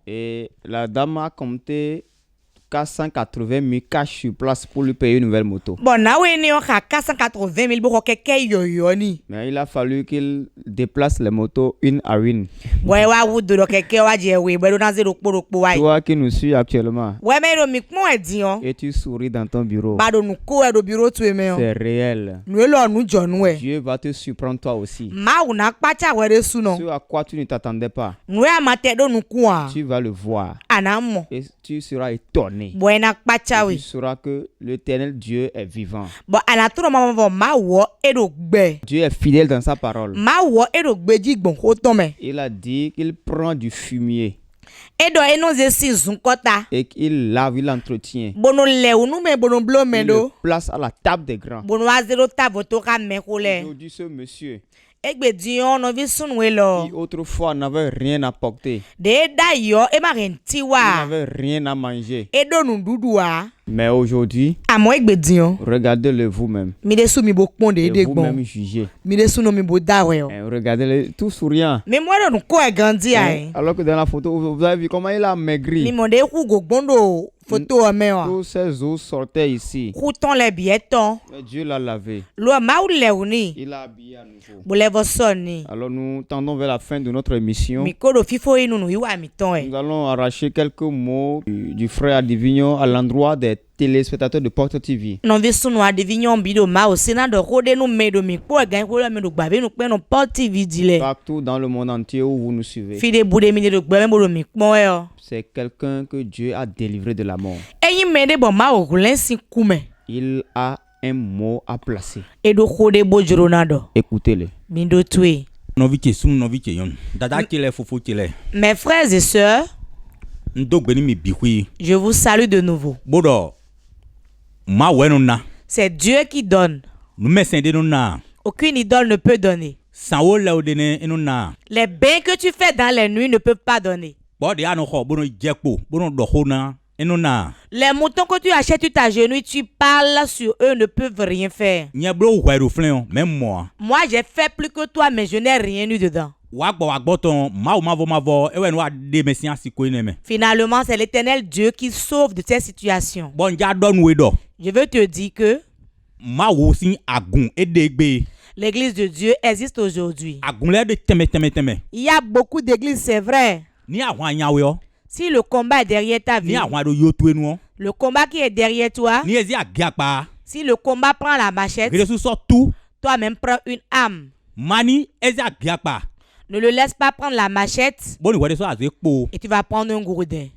Et la dame a compté 480 000 cash sur place pour lui payer une nouvelle moto. Mais il a fallu qu'il déplace les motos une à une. Toi qui nous suis actuellement, et tu souris dans ton bureau, c'est réel. Dieu va te surprendre toi aussi. Ce à quoi tu ne t'attendais pas, tu vas le voir. Et tu seras étonné. Tu sauras que l'Éternel Dieu est vivant. Dieu est fidèle dans sa parole. Il a dit qu'il prend du fumier et qu'il lave, il entretient. Il le place à la table des grands. Aujourd'hui, ce monsieur qui autrefois n'avait rien à porter, il n'avait rien à manger, mais aujourd'hui, regardez-le vous-même et vous-même jugez. Regardez-le tout souriant, alors que dans la photo vous avez vu comment il a maigri. Tous ces os sortaient ici. Mais Dieu l'a lavé. Il l'a habillé à nouveau. Alors nous tendons vers la fin de notre émission. Nous allons arracher quelques mots du frère Adivignon à l'endroit des téléspectateurs de Porte TV. Partout dans le monde entier où vous nous suivez. C'est quelqu'un que Dieu a délivré de la mort. Il a un mot à placer. Écoutez-le. Mes frères et sœurs, je vous salue de nouveau. C'est Dieu qui donne. Aucune idole ne peut donner. Les bains que tu fais dans les nuits ne peuvent pas donner. Les moutons que tu achètes, tu t'agenouilles, tu parles sur eux, ne peuvent rien faire. Moi, j'ai fait plus que toi, mais je n'ai rien eu dedans. Finalement, c'est l'Éternel Dieu qui sauve de ces situations. Je veux te dire que l'Église de Dieu existe aujourd'hui. Il y a beaucoup d'églises, c'est vrai. Si le combat est derrière ta vie, le combat qui est derrière toi, si le combat prend la machette, toi-même prends une âme. Ne le laisse pas prendre la machette et tu vas prendre un gourdin.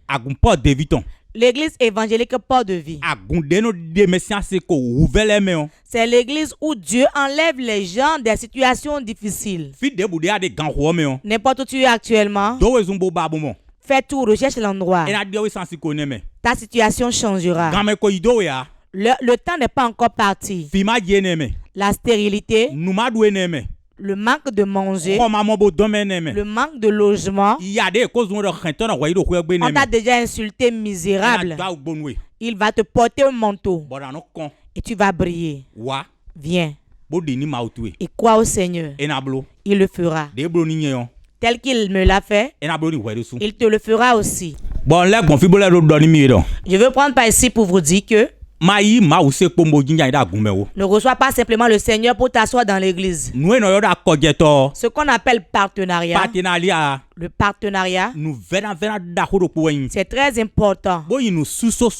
L'église évangélique Port de Vie. agunde no de mesia se ko ouvele me on. C'est l'église où Dieu enlève les gens des situations difficiles. Fi de bude a de gan ho me on. N'importe où tu es actuellement, Do we zumbo babu mo. fais tout, recherche l'endroit. E na de we sansi ko ne me. Ta situation changera. Gan me ko ido we a. Le temps n'est pas encore parti. Fi ma je ne me. La stérilité, Nu ma do ne me. le manque de manger, Ko ma mo bo do me ne me. le manque de logement. Il y a des causes de renton na wa ido ko gbe ne On me. t'a déjà insulté misérable. Da gbonwe. Il va te porter un manteau Boda no kon. et tu vas briller. Wa. Viens Bo de ni ma outwe. et crois au Seigneur. E na blo. Il le fera. De blo ni nyen on. Tel qu'il me l'a fait, E na blo ni we de su. il te le fera aussi. Bon le gbon fi bo le do ni mi do. Je veux prendre par ici pour vous dire que Ma yi ma ou se pombo jinja ida gunme wo. ne reçois pas simplement le Seigneur pour t'asseoir dans l'église. Nou e no yo da kojeto. Ce qu'on appelle partenariat, Partenariat. le partenariat, Nou vena da ho do ko yin. c'est très important Bo yin nou suso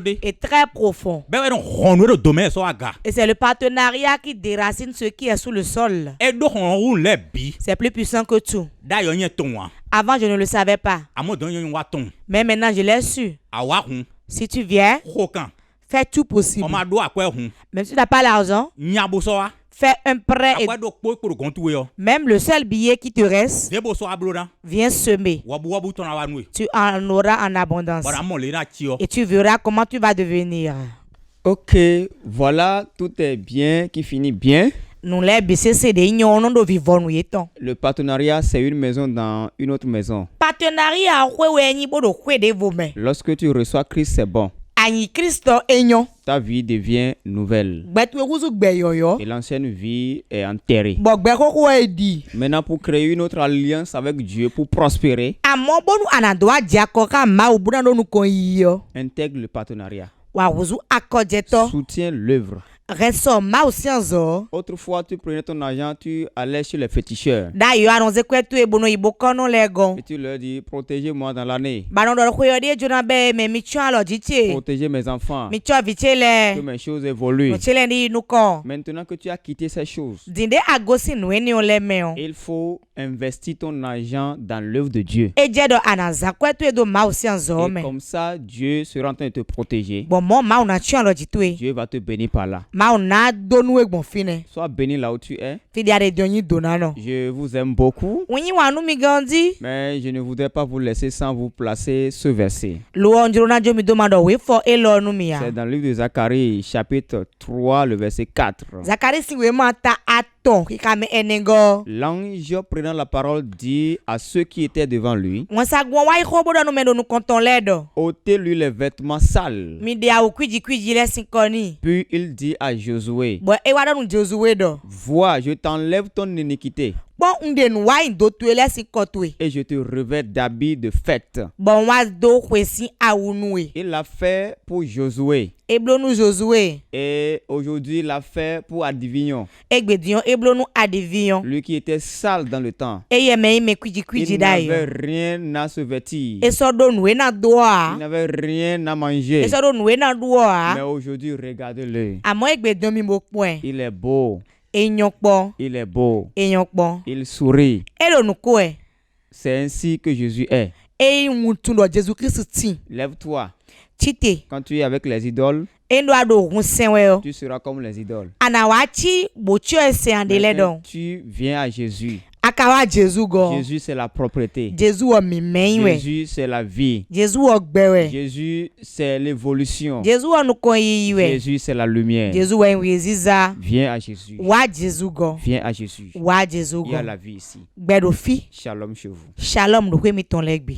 de. et très profond. Be we don honu do domaine so aga. Et c'est le partenariat qui déracine ce qui est sous le sol. E do hon le bi. C'est plus puissant que tout. Da yo yen ton wa. Avant, je ne le savais pas. Amo don yen wa ton. Mais maintenant, je l'ai su. Awa hun. Si tu viens, Ho kan. fais tout possible. O ma do akwe hun. Même si tu n'as pas l'argent, Nya bo so wa. fais un prêt. Et Akwe do po gontu we yo. même le seul billet qui te reste, De bo so ablo da. viens semer. Wabu ton awa nou. Tu en auras en abondance. Boda mo le na ti yo. Et tu verras comment tu vas devenir. Ok, voilà, tout est bien, qui finit bien. Nous les BCC de union non do vivons nous étant. Le partenariat, c'est une maison dans une autre maison. Partenariat ouais ni bodo kwe de vous mais. Lorsque tu reçois Christ, c'est bon. Ani Christo enyon. Ta vie devient nouvelle. Gbetu ekuzu gbe yoyo. Et l'ancienne vie est enterrée. Bo gbe koko e di. Maintenant, pour créer une autre alliance avec Dieu, pour prospérer, Amo bonu anadwa diako ka ma ubuna no kon yiyo. intègre le partenariat. Wa wuzu akojeto. Soutiens l'œuvre. Reso ma osianzo. Autrefois, tu prenais ton argent, tu allais chez les féticheurs. Da yo anonze kwetu e bono ibokono legon. Et tu leur dis, protégez-moi dans l'année. Banon do kweyo de jona be me micho alo jiche. Protégez mes enfants. Micho vichele. Que mes choses évoluent. No chele ni nuko. Maintenant que tu as quitté ces choses, Dinde agosi nweni ole meon. il faut investir ton argent dans l'œuvre de Dieu. Eje do anaza kwetu e do ma osianzo Et me. comme ça, Dieu sera en train de te protéger. Bon mo ma una chian lo jitwe. Dieu va te bénir par là. Ma una donu egbon fine. Sois béni là où tu es. Fidi ade donyi donano. Je vous aime beaucoup, Onyi wanu mi gandi. mais je ne voudrais pas vous laisser sans vous placer ce verset. Lo onjiro na jomi domando we for elo nu mi C'est ya. dans le livre de Zacharie, chapitre 3, le verset 4. Zakari si we mata aton ki kame enengo. L'ange prenant la parole dit à ceux qui étaient devant lui, Wansa gwa wa iko bodo no mendo nu konton ledo. ôtez-lui les vêtements sales. Mi de a kwiji le sinkoni. Puis il dit à Josué, Bo e wada nu Josué do. vois, je t'enlève ton iniquité Bon unde nu wa indo tu le sinkotwe. et je te revêt d'habits de fête. Bon wa do kwesi awunue. Il l'a fait pour Josué Eblo nu Josué. et aujourd'hui il l'a fait pour Adivignon, Egbedion eblo nu adivion. lui qui était sale dans le temps. Eye me ime kwiji Il da n'avait yo. rien à se vêtir. E so do nu na Il doa. n'avait rien à manger. E so do nu na doa. Mais aujourd'hui, regardez-le. Àmọ́ Egbedion mi mo pon. Il est beau. Eyan pon. Il est beau. Eyan pon. Il sourit. Elo nu ko e. C'est ainsi que Jésus est. E nwutu do Jésus Christ ti. Lève-toi. Chite. Quand tu es avec les idoles, Endo ado hun senwe o. tu seras comme les idoles. Anawachi bocho ese andele Maintenant, don. tu viens à Jésus. Akawa Jésus go. Jésus, c'est la propreté. Jésus o mi menwe. Jésus, c'est la vie. Jésus o gbewe. Jésus, c'est l'évolution. Jésus o nu kon yiwe. Jésus, c'est la lumière. Jésus o enweziza. Viens à Jésus. Wa Jésus go. Viens à Jésus. Wa Jésus Il y a go. la vie ici. Gbedo fi. Shalom chez vous. Shalom do kwe mi ton legbe.